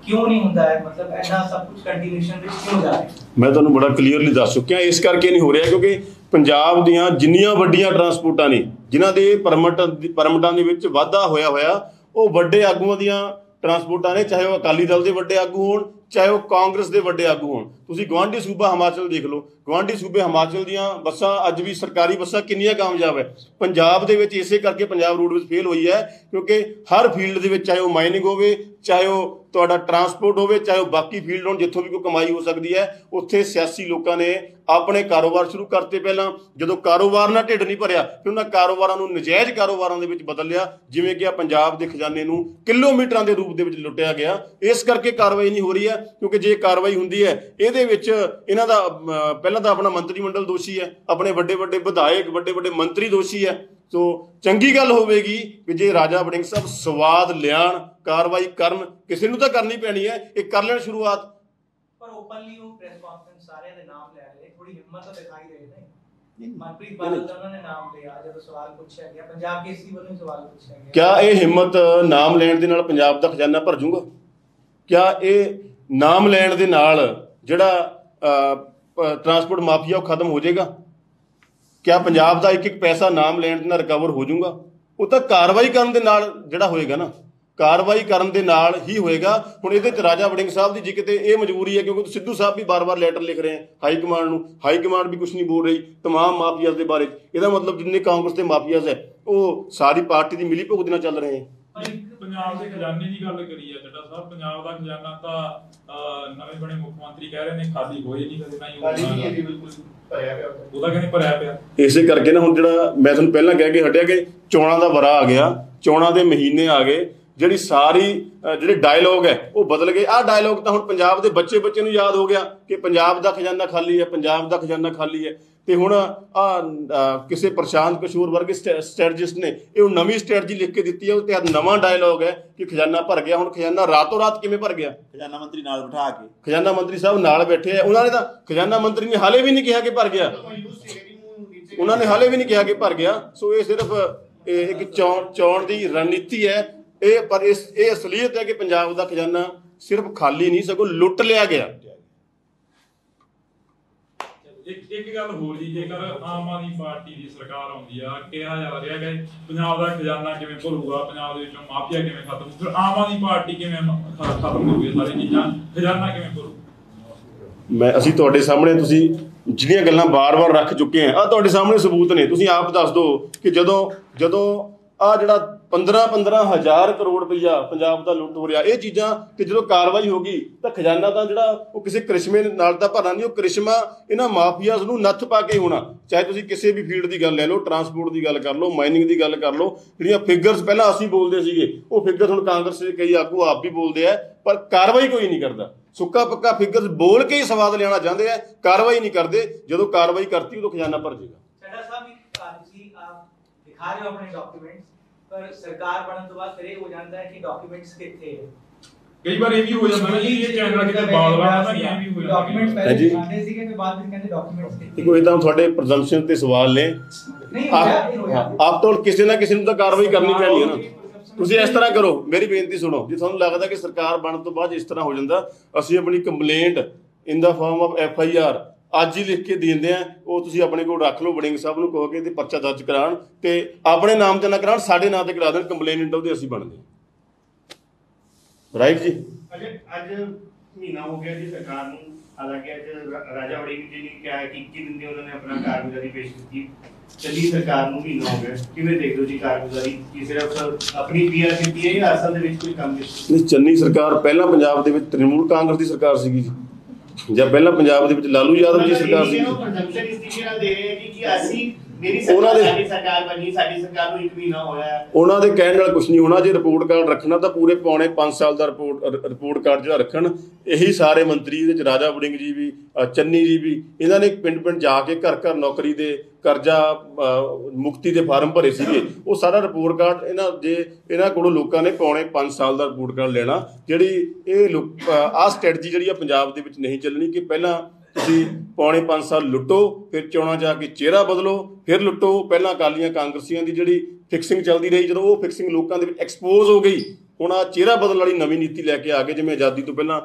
ਕਿਉਂ ਨਹੀਂ ਹੁੰਦਾ ਹੈ? ਮਤਲਬ ਇੰਨਾ ਸਭ ਕੁਝ ਕੰਟੀਨਿਊਸ਼ਨ ਵਿੱਚ ਕਿਉਂ ਜਾ ਰਿਹਾ? ਮੈਂ ਤੁਹਾਨੂੰ ਬੜਾ ਕਲੀਅਰਲੀ ਦੱਸ ਚੁੱਕਿਆ, ਇਸ ਕਰਕੇ ਨਹੀਂ ਹੋ ਰਿਹਾ ਕਿਉਂਕਿ ਪੰਜਾਬ ਦੀਆਂ ਜਿੰਨੀਆਂ ਵੱਡੀਆਂ ਟਰਾਂਸਪੋਰਟਾਂ ਨੇ ਜਿਨ੍ਹਾਂ ਦੇ ਪਰਮਿਟਾਂ ਦੇ ਵਿੱਚ ਵਾਧਾ ਹੋਇਆ ਉਹ ਵੱਡੇ ਆਗੂਆਂ ਦੀਆਂ ਟਰਾਂਸਪੋਰਟਾਂ ਨੇ, ਚਾਹੇ ਉਹ ਅਕਾਲੀ ਦਲ ਦੇ ਵੱਡੇ ਆਗੂ ਹੋਣ, ਚਾਹੇ ਉਹ ਕਾਂਗਰਸ ਦੇ ਵੱਡੇ ਆਗੂ ਹੋਣ। ਤੁਸੀਂ ਗੁਆਂਢੀ ਸੂਬਾ ਹਿਮਾਚਲ ਦੇਖ ਲਓ, ਗੁਆਂਢੀ ਸੂਬੇ ਹਿਮਾਚਲ ਦੀਆਂ ਬੱਸਾਂ ਅੱਜ ਵੀ ਸਰਕਾਰੀ ਬੱਸਾਂ ਕਿੰਨੀਆਂ ਕਾਮਯਾਬ ਹੈ। ਪੰਜਾਬ ਦੇ ਵਿੱਚ ਇਸੇ ਕਰਕੇ ਪੰਜਾਬ ਰੋਡਵੇਜ਼ ਫੇਲ ਹੋਈ ਹੈ ਕਿਉਂਕਿ ਹਰ ਫੀਲਡ ਦੇ ਵਿੱਚ, ਚਾਹੇ ਉਹ ਮਾਈਨਿੰਗ ਹੋਵੇ, ਚਾਹੇ ਉਹ ਤੁਹਾਡਾ ਟਰਾਂਸਪੋਰਟ ਹੋਵੇ, ਚਾਹੇ ਉਹ ਬਾਕੀ ਫੀਲਡ ਹੋਣ ਜਿੱਥੋਂ ਵੀ ਕੋਈ ਕਮਾਈ ਹੋ ਸਕਦੀ ਹੈ, ਉੱਥੇ ਸਿਆਸੀ ਲੋਕਾਂ ਨੇ ਆਪਣੇ ਕਾਰੋਬਾਰ ਸ਼ੁਰੂ ਕਰਤੇ। ਪਹਿਲਾਂ ਜਦੋਂ ਕਾਰੋਬਾਰ ਨਾਲ ਢਿੱਡ ਨਹੀਂ ਭਰਿਆ ਫਿਰ ਉਹਨਾਂ ਕਾਰੋਬਾਰਾਂ ਨੂੰ ਨਜਾਇਜ਼ ਕਾਰੋਬਾਰਾਂ ਦੇ ਵਿੱਚ ਬਦਲ ਲਿਆ, ਜਿਵੇਂ ਕਿ ਆ ਪੰਜਾਬ ਦੇ ਖਜ਼ਾਨੇ ਨੂੰ ਕਿਲੋਮੀਟਰਾਂ ਦੇ ਰੂਪ ਦੇ ਵਿੱਚ ਲੁੱਟਿਆ ਗਿਆ। ਇਸ ਕਰਕੇ ਕਾਰਵਾਈ ਨਹੀਂ ਹੋ ਰਹੀ ਹੈ ਕਿਉਂਕਿ ਜੇ ਕਾਰਵਾਈ ਹੁੰਦੀ ਹੈ ਇਹਦੇ ਵਿੱਚ ਇਹਨਾਂ ਦਾ ਪਹਿਲਾਂ ਤਾਂ ਆਪਣਾ ਮੰਤਰੀ ਮੰਡਲ ਦੋਸ਼ੀ ਹੈ, ਆਪਣੇ ਵੱਡੇ ਵੱਡੇ ਵਿਧਾਇਕ, ਵੱਡੇ ਵੱਡੇ ਮੰਤਰੀ ਦੋਸ਼ੀ ਹੈ। ਸੋ ਚੰਗੀ ਗੱਲ ਹੋਵੇਗੀ ਕਿ ਜੇ ਰਾਜਾ ਵੜਿੰਗ ਸਾਹਿਬ ਸਵਾਦ ਲਿਆਣ, ਕਾਰਵਾਈ ਕਰਨ, ਕਿਸੇ ਨੂੰ ਤਾਂ ਕਰਨੀ ਪੈਣੀ ਹੈ, ਇਹ ਕਰ ਲੈਣ ਸ਼ੁਰੂਆਤ। ਪਰ ਓਪਨਲੀ ਉਹ ਪ੍ਰੈਸ ਕਾਨਫਰੰਸ ਸਾਰਿਆਂ ਦੇ ਨਾਮ ਲੈ ਰਹੇ, ਥੋੜੀ ਹਿੰਮਤ ਤਾਂ ਦਿਖਾਈ ਰਹੇ ਨੇ। ਮਨਪ੍ਰੀਤ ਬਾਦਲ ਦਾ ਉਹਨਾਂ ਨੇ ਨਾਮ ਲਿਆ, ਜਦੋਂ ਸਵਾਲ ਪੁੱਛਿਆ ਗਿਆ, ਪੰਜਾਬ ਕੇਸਰੀ ਵੱਲੋਂ ਸਵਾਲ ਪੁੱਛਿਆ ਗਿਆ, ਕਿਆ ਇਹ ਹਿੰਮਤ ਨਾਮ ਲੈਣ ਦੇ ਨਾਲ ਪੰਜਾਬ ਦਾ ਖਜ਼ਾਨਾ ਭਰ ਜੂਗਾ? ਕਿਆ ਇਹ ਨਾਮ ਲੈਣ ਦੇ ਨਾਲ ਜਿਹੜਾ ਟਰਾਂਸਪੋਰਟ ਮਾਫੀਆ ਉਹ ਖਤਮ ਹੋ ਜਾਏਗਾ? ਕਿਆ ਪੰਜਾਬ ਦਾ ਇੱਕ ਇੱਕ ਪੈਸਾ ਨਾਮ ਲੈਣ ਦੇ ਨਾਲ ਰਿਕਵਰ ਹੋ ਜਾਊਗਾ? ਉਹ ਤਾਂ ਕਾਰਵਾਈ ਕਰਨ ਦੇ ਨਾਲ ਜਿਹੜਾ ਹੋਏਗਾ ਨਾ, ਕਾਰਵਾਈ ਕਰਨ ਦੇ ਨਾਲ ਹੀ ਹੋਏਗਾ। ਹੁਣ ਇਹਦੇ 'ਚ ਰਾਜਾ ਵੜਿੰਗ ਸਾਹਿਬ ਦੀ ਜੇ ਕਿਤੇ ਇਹ ਮਜਬੂਰੀ ਹੈ, ਕਿਉਂਕਿ ਸਿੱਧੂ ਸਾਹਿਬ ਵੀ ਬਾਰ-ਬਾਰ ਲੈਟਰ ਲਿਖ ਰਹੇ ਹੈ ਹਾਈ ਕਮਾਂਡ ਨੂੰ, ਹਾਈ ਕਮਾਂਡ ਵੀ ਕੁਝ ਨਹੀਂ ਬੋਲ ਰਹੀ ਤਮਾਮ ਮਾਫੀਆਜ਼ ਦੇ ਬਾਰੇ। ਇਹਦਾ ਮਤਲਬ ਜਿੰਨੇ ਕਾਂਗਰਸ ਦੇ ਮਾਫੀਆਜ਼ ਹੈ ਉਹ ਸਾਰੀ ਪਾਰਟੀ ਦੀ ਮਿਲੀ ਭੁਗਤ ਨਾਲ ਚੱਲ ਰਹੇ ਹੈ। ਪੰਜਾਬ ਦੇ ਖਜ਼ਾਨੇ ਦੀ ਗੱਲ ਕਰੀ ਆ ਜੱਟਾ ਸਾਹਿਬ, ਪੰਜਾਬ ਦਾ ਖਜ਼ਾਨਾ ਤਾਂ ਨਵੇਂ ਬਣੇ ਮੁੱਖ ਮੰਤਰੀ ਕਹਿ ਰਹੇ ਨੇ ਖਾਲੀ ਹੋਏ ਨਹੀਂ ਕਦੇ, ਨਾ ਹੀ ਉਹਦਾ ਕਹਿੰਦੇ ਭਰਿਆ ਪਿਆ। ਇਸੇ ਕਰਕੇ ਨਾ ਹੁਣ ਜਿਹੜਾ ਮੈਂ ਤੁਹਾਨੂੰ ਪਹਿਲਾਂ ਕਹਿ ਕੇ ਹਟਿਆ ਕਿ ਚੋਣਾਂ ਦਾ ਵਰਾ ਆ ਗਿਆ, ਚੋਣਾਂ ਦੇ ਮਹੀਨੇ ਆ ਗਏ, ਜਿਹੜੀ ਸਾਰੀ ਜਿਹੜੇ ਡਾਇਲੋਗ ਹੈ ਉਹ ਬਦਲ ਗਏ। ਆਹ ਡਾਇਲੋਗ ਤਾਂ ਹੁਣ ਪੰਜਾਬ ਦੇ ਬੱਚੇ ਨੂੰ ਯਾਦ ਹੋ ਗਿਆ ਕਿ ਪੰਜਾਬ ਦਾ ਖਜ਼ਾਨਾ ਖਾਲੀ ਹੈ, ਪੰਜਾਬ ਦਾ ਖਜ਼ਾਨਾ ਖਾਲੀ ਹੈ। ਤੇ ਹੁਣ ਕਿਸੇ ਪ੍ਰਸ਼ਾਂਤ ਕਿਸ਼ੋਰ ਵਰਗੇ ਸਟ੍ਰੈਟਜਿਸਟ ਨੇ ਇਹ ਨਵੀਂ ਸਟ੍ਰੈਟਜੀ ਲਿਖ ਕੇ ਦਿੱਤੀ ਹੈ, ਉਹ ਤੇ ਨਵਾਂ ਡਾਇਲੋਗ ਹੈ ਕਿ ਖਜ਼ਾਨਾ ਭਰ ਗਿਆ। ਹੁਣ ਖਜ਼ਾਨਾ ਰਾਤੋਂ ਰਾਤ ਕਿਵੇਂ ਭਰ ਗਿਆ? ਖਜ਼ਾਨਾ ਮੰਤਰੀ ਨਾਲ ਬਿਠਾ ਕੇ, ਖਜ਼ਾਨਾ ਮੰਤਰੀ ਸਾਹਿਬ ਨਾਲ ਬੈਠੇ ਆ, ਉਹਨਾਂ ਨੇ ਤਾਂ ਖਜ਼ਾਨਾ ਮੰਤਰੀ ਨੇ ਹਾਲੇ ਵੀ ਨਹੀਂ ਕਿਹਾ ਕਿ ਭਰ ਗਿਆ, ਉਹਨਾਂ ਨੇ ਹਾਲੇ ਵੀ ਨਹੀਂ ਕਿਹਾ ਕਿ ਭਰ ਗਿਆ। ਸੋ ਇਹ ਸਿਰਫ ਇੱਕ ਚੋਣ ਦੀ ਰਣਨੀਤੀ ਹੈ ਇਹ, ਪਰ ਇਹ ਅਸਲੀਅਤ ਹੈ ਕਿ ਪੰਜਾਬ ਦਾ ਖਜ਼ਾਨਾ ਸਿਰਫ ਖਾਲੀ ਨਹੀਂ ਸਗੋਂ ਲੁੱਟ ਲਿਆ ਗਿਆ। ਇੱਕ ਗੱਲ ਹੋਰ ਜੀ, ਜੇਕਰ ਆਮ ਆਦਮੀ ਪਾਰਟੀ ਦੀ ਸਰਕਾਰ ਆਉਂਦੀ ਆ, ਕਿਹਾ ਜਾ ਰਿਹਾ ਕਿ ਪੰਜਾਬ ਦਾ ਖਜ਼ਾਨਾ ਕਿਵੇਂ ਭਰੂਗਾ, ਪੰਜਾਬ ਦੇ ਵਿੱਚੋਂ ਮਾਫੀਆ ਕਿਵੇਂ ਖਤਮ, ਫਿਰ ਆਮ ਆਦਮੀ ਪਾਰਟੀ ਕਿਵੇਂ ਖਤਮ ਹੋਊਗੀ, ਸਾਰੀ ਚੀਜ਼ਾਂ ਖਜ਼ਾਨਾ ਕਿਵੇਂ ਭਰੂ? ਅਸੀਂ ਤੁਹਾਡੇ ਸਾਹਮਣੇ, ਤੁਸੀਂ ਜਿਹੜੀਆਂ ਗੱਲਾਂ ਬਾਰ-ਬਾਰ ਰੱਖ ਚੁੱਕੇ ਆ, ਤੁਹਾਡੇ ਸਾਹਮਣੇ ਸਬੂਤ ਨੇ। ਤੁਸੀਂ ਆਪ ਦੱਸ ਦਿਓ ਕਿ ਜਦੋਂ ਆਹ ਜਿਹੜਾ 15 ਹਜ਼ਾਰ ਕਰੋੜ ਰੁਪਈਆ ਪੰਜਾਬ ਦਾ ਲੁੱਟ ਹੋ ਰਿਹਾ, ਇਹ ਚੀਜ਼ਾਂ ਤੇ ਜਦੋਂ ਕਾਰਵਾਈ ਹੋ ਗਈ ਤਾਂ ਖਜ਼ਾਨਾ ਤਾਂ ਜਿਹੜਾ ਉਹ ਕਿਸੇ ਕ੍ਰਿਸ਼ਮੇ ਨਾਲ ਤਾਂ ਭਰਨਾ ਨਹੀਂ, ਉਹ ਕ੍ਰਿਸ਼ਮਾ ਇਹਨਾਂ ਮਾਫੀਆਜ਼ ਨੂੰ ਨੱਥ ਪਾ ਕੇ ਹੋਣਾ। ਚਾਹੇ ਤੁਸੀਂ ਕਿਸੇ ਵੀ ਫੀਲਡ ਦੀ ਗੱਲ ਲੈ ਲਓ, ਟਰਾਂਸਪੋਰਟ ਦੀ ਗੱਲ ਕਰ ਲਓ, ਮਾਈਨਿੰਗ ਦੀ ਗੱਲ ਕਰ ਲਓ, ਜਿਹੜੀਆਂ ਫਿਗਰਸ ਪਹਿਲਾਂ ਅਸੀਂ ਬੋਲਦੇ ਸੀਗੇ ਉਹ ਫਿਗਰਸ ਹੁਣ ਕਾਂਗਰਸ ਦੇ ਕਈ ਆਗੂ ਆਪ ਵੀ ਬੋਲਦੇ ਆ, ਪਰ ਕਾਰਵਾਈ ਕੋਈ ਨਹੀਂ ਕਰਦਾ। ਸੁੱਕਾ ਪੱਕਾ ਫਿਗਰਸ ਬੋਲ ਕੇ ਹੀ ਸਵਾਦ ਲੈਣਾ ਚਾਹੁੰਦੇ ਆ, ਕਾਰਵਾਈ ਨਹੀਂ ਕਰਦੇ। ਜਦੋਂ ਕਾਰਵਾਈ ਕਰਤੀ ਉਦੋਂ ਖਜ਼ਾਨਾ ਭਰ ਜਾਏਗਾ। ਚੱਡਾ ਸਾਹਿਬ ਤੁਸੀਂ ਆਪ ਦਿਖਾ ਰਹੇ ਹੋ ਆਪਣੇ ਡਾਕੂਮੈਂਟਸ, ਪਰ ਸਰਕਾਰ ਬਣਨ ਤੋਂ ਬਾਅਦ ਫਿਰ ਇਹ ਹੋ ਜਾਂਦਾ ਹੈ ਕਿ ਡਾਕੂਮੈਂਟਸ ਕਿੱਥੇ ਹੈ? ਕਈ ਵਾਰ ਇਹ ਵੀ ਹੋ ਜਾਂਦਾ ਹੈ ਇਹ ਕਹਿੰਦਾ ਕਿ ਬਾਲ-ਬਾਲ ਤਾਂ ਇਹ ਵੀ ਹੋ ਜਾਂਦਾ ਡਾਕੂਮੈਂਟਸ ਪਹਿਲੇ ਦਿਖਾਉਂਦੇ ਸੀਗੇ ਫਿਰ ਬਾਅਦ ਵਿੱਚ ਕਹਿੰਦੇ ਡਾਕੂਮੈਂਟਸ ਕਿੱਥੇ? ਕੋਈ ਤਾਂ ਤੁਹਾਡੇ ਪ੍ਰੈਜ਼ੰਪਸ਼ਨ ਤੇ ਸਵਾਲ ਨੇ, ਆਪ ਤੋਂ ਕਿਸੇ ਨਾ ਕਿਸੇ ਨੂੰ ਤਾਂ ਕਾਰਵਾਈ ਕਰਨੀ ਪੈਣੀ ਹੈ ਨਾ। ਤੁਸੀਂ ਇਸ ਤਰ੍ਹਾਂ ਕਰੋ, ਮੇਰੀ ਬੇਨਤੀ ਸੁਣੋ, ਜੇ ਤੁਹਾਨੂੰ ਲੱਗਦਾ ਕਿ ਸਰਕਾਰ ਬਣਨ ਤੋਂ ਬਾਅਦ ਇਸ ਤਰ੍ਹਾਂ ਹੋ ਜਾਂਦਾ, ਅਸੀਂ ਆਪਣੀ complaint in the farm of FIR ਅੱਜ ਹੀ ਲਿਖ ਕੇ ਦਿੰਦੇ ਆ, ਉਹ ਤੁਸੀਂ ਆਪਣੇ ਕੋਲ ਰੱਖ ਲਓ। ਵੜਿੰਗ ਸਾਹਿਬ ਨੂੰ ਕਹੋ ਕਿ ਤੇ ਪਰਚਾ ਦਰਜ ਕਰਾਉਣ ਤੇ ਆਪਣੇ ਨਾਮ ਤੇ ਨਾ ਕਰਾਉਣ, ਸਾਡੇ ਨਾਮ ਤੇ ਕਰਾ ਦੇਣ, ਕੰਪਲੇਨੈਂਟ ਉਹਦੇ ਅਸੀਂ ਬਣਦੇ। ਰਾਈਟ ਜੀ। ਅੱਜ ਮਹੀਨਾ ਹੋ ਗਿਆ ਜੀ ਸਰਕਾਰ ਨੂੰ, ਹਾਲਾਂਕਿ ਅੱਜ ਰਾਜਾ ਵੜਿੰਗ ਜੀ ਨੇ ਕਿਹਾ ਹੈ ਕਿ 21 ਦਿਨ ਦੀ ਉਹਨਾਂ ਨੇ ਆਪਣਾ ਕਾਰਗੁਜ਼ਾਰੀ ਪੇਸ਼ ਕੀਤੀ। ਚੱਲੀ ਸਰਕਾਰ ਨੂੰ ਮਹੀਨਾ ਹੋ ਗਿਆ, ਕਿਵੇਂ ਦੇਖਦੇ ਹੋ ਜੀ ਕਾਰਗੁਜ਼ਾਰੀ? ਕੀ ਸਿਰਫ ਆਪਣੀ PR ਕੀਤੀ ਹੈ ਜਾਂ ਅਸਲ ਦੇ ਵਿੱਚ ਕੋਈ ਕੰਮ ਕੀਤਾ? ਨਹੀਂ, ਚੰਨੀ ਸਰਕਾਰ ਪਹਿਲਾਂ ਪੰਜਾਬ ਦੇ ਵਿੱਚ ਤ੍ਰਿਣਮੂਲ ਕਾਂਗਰਸ ਦੀ ਸਰਕਾਰ ਸੀਗੀ ਜੀ, ਜਾਂ ਪਹਿਲਾਂ ਪੰਜਾਬ ਦੇ ਵਿੱਚ ਲਾਲੂ ਯਾਦਵ ਜੀ ਸਰਕਾਰ ਸੀ। ਉਹਨਾਂ ਦੇ ਕਹਿਣ ਨਾਲ ਕੁਝ ਨਹੀਂ ਹੋਣਾ। ਜੇ ਰਿਪੋਰਟ ਕਾਰਡ ਰੱਖਣਾ ਤਾਂ ਪੂਰੇ ਪੌਣੇ 5 ਸਾਲ ਦਾ ਰਿਪੋਰਟ ਕਾਰਡ ਜਿਹੜਾ ਰੱਖਣ। ਇਹੀ ਸਾਰੇ ਮੰਤਰੀ, ਇਹਦੇ ਚ ਰਾਜਾ ਵੜਿੰਗ ਜੀ ਵੀ, ਚੰਨੀ ਜੀ ਵੀ, ਇਹਨਾਂ ਨੇ ਪਿੰਡ ਜਾ ਕੇ ਘਰ ਨੌਕਰੀ ਦੇ, ਕਰਜ਼ਾ ਮੁਕਤੀ ਦੇ ਫਾਰਮ ਭਰੇ ਸੀਗੇ। ਉਹ ਸਾਰਾ ਰਿਪੋਰਟ ਕਾਰਡ ਇਹਨਾਂ ਕੋਲੋਂ ਲੋਕਾਂ ਨੇ ਪੌਣੇ 5 ਸਾਲ ਦਾ ਰਿਪੋਰਟ ਕਾਰਡ ਲੈਣਾ। ਜਿਹੜੀ ਆਹ ਸਟ੍ਰੈਟਜੀ ਜਿਹੜੀ ਆ ਪੰਜਾਬ ਦੇ ਵਿੱਚ ਨਹੀਂ ਚੱਲਣੀ ਕਿ ਪਹਿਲਾਂ ਤੁਸੀਂ ਪੌਣੇ 5 ਸਾਲ ਲੁੱਟੋ, ਫਿਰ ਚੋਣਾਂ ਜਾ ਕੇ ਚਿਹਰਾ ਬਦਲੋ, ਫਿਰ ਲੁੱਟੋ। ਪਹਿਲਾਂ ਅਕਾਲੀਆਂ ਕਾਂਗਰਸੀਆਂ ਦੀ ਜਿਹੜੀ ਫਿਕਸਿੰਗ ਚੱਲਦੀ ਰਹੀ, ਜਦੋਂ ਉਹ ਫਿਕਸਿੰਗ ਲੋਕਾਂ ਦੇ ਵਿੱਚ ਐਕਸਪੋਜ਼ ਹੋ ਗਈ, ਹੁਣ ਆਹ ਚਿਹਰਾ ਬਦਲਣ ਵਾਲੀ ਨਵੀਂ ਨੀਤੀ ਲੈ ਕੇ ਆ ਗਏ। ਜਿਵੇਂ ਆਜ਼ਾਦੀ ਤੋਂ ਪਹਿਲਾਂ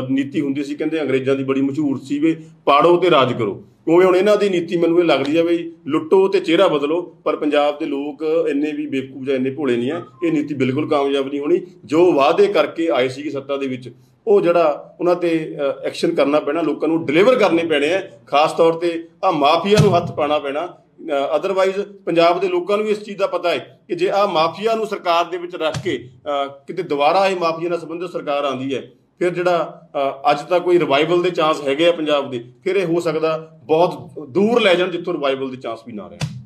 ਨੀਤੀ ਹੁੰਦੀ ਸੀ, ਕਹਿੰਦੇ ਅੰਗਰੇਜ਼ਾਂ ਦੀ ਬੜੀ ਮਸ਼ਹੂਰ ਸੀ ਵੀ ਪਾੜੋ ਤੇ ਰਾਜ ਕਰੋ, ਉਵੇਂ ਹੁਣ ਇਹਨਾਂ ਦੀ ਨੀਤੀ ਮੈਨੂੰ ਇਹ ਲੱਗਦੀ ਆ ਵੀ ਲੁੱਟੋ ਤੇ ਚਿਹਰਾ ਬਦਲੋ। ਪਰ ਪੰਜਾਬ ਦੇ ਲੋਕ ਇੰਨੇ ਵੀ ਬੇਵਕੂਫ ਜਾਂ ਇੰਨੇ ਭੋਲੇ ਨਹੀਂ ਆ, ਇਹ ਨੀਤੀ ਬਿਲਕੁਲ ਕਾਮਯਾਬ ਨਹੀਂ ਹੋਣੀ। ਜੋ ਵਾਅਦੇ ਕਰਕੇ ਆਏ ਸੀਗੇ ਸੱਤਾ ਦੇ ਵਿੱਚ, ਉਹ ਜਿਹੜਾ ਉਹਨਾਂ ਤੇ ਐਕਸ਼ਨ ਕਰਨਾ ਪੈਣਾ, ਲੋਕਾਂ ਨੂੰ ਡਿਲੀਵਰ ਕਰਨੇ ਪੈਣੇ ਆ। ਖਾਸ ਤੌਰ ਤੇ ਆਹ ਮਾਫੀਆ ਨੂੰ ਹੱਥ ਪਾਉਣਾ ਪੈਣਾ। ਅਦਰਵਾਈਜ਼ ਪੰਜਾਬ ਦੇ ਲੋਕਾਂ ਨੂੰ ਇਸ ਚੀਜ਼ ਦਾ ਪਤਾ ਹੈ ਕਿ ਜੇ ਆਹ ਮਾਫੀਆ ਨੂੰ ਸਰਕਾਰ ਦੇ ਵਿੱਚ ਰੱਖ ਕੇ ਕਿਤੇ ਦੁਬਾਰਾ ਇਹ ਮਾਫੀਆ ਨਾਲ ਸੰਬੰਧਿਤ ਸਰਕਾਰ ਆਉਂਦੀ ਹੈ, ਫਿਰ ਜਿਹੜਾ ਅੱਜ ਤਾਂ ਕੋਈ ਰਿਵਾਈਵਲ ਦੇ ਚਾਂਸ ਹੈਗੇ ਆ ਪੰਜਾਬ ਦੇ, ਫਿਰ ਇਹ ਹੋ ਸਕਦਾ ਬਹੁਤ ਦੂਰ ਲੈ ਜਾਣ ਜਿੱਥੋਂ ਰਿਵਾਈਵਲ ਦੇ ਚਾਂਸ ਵੀ ਨਾ ਰਹਿਣ।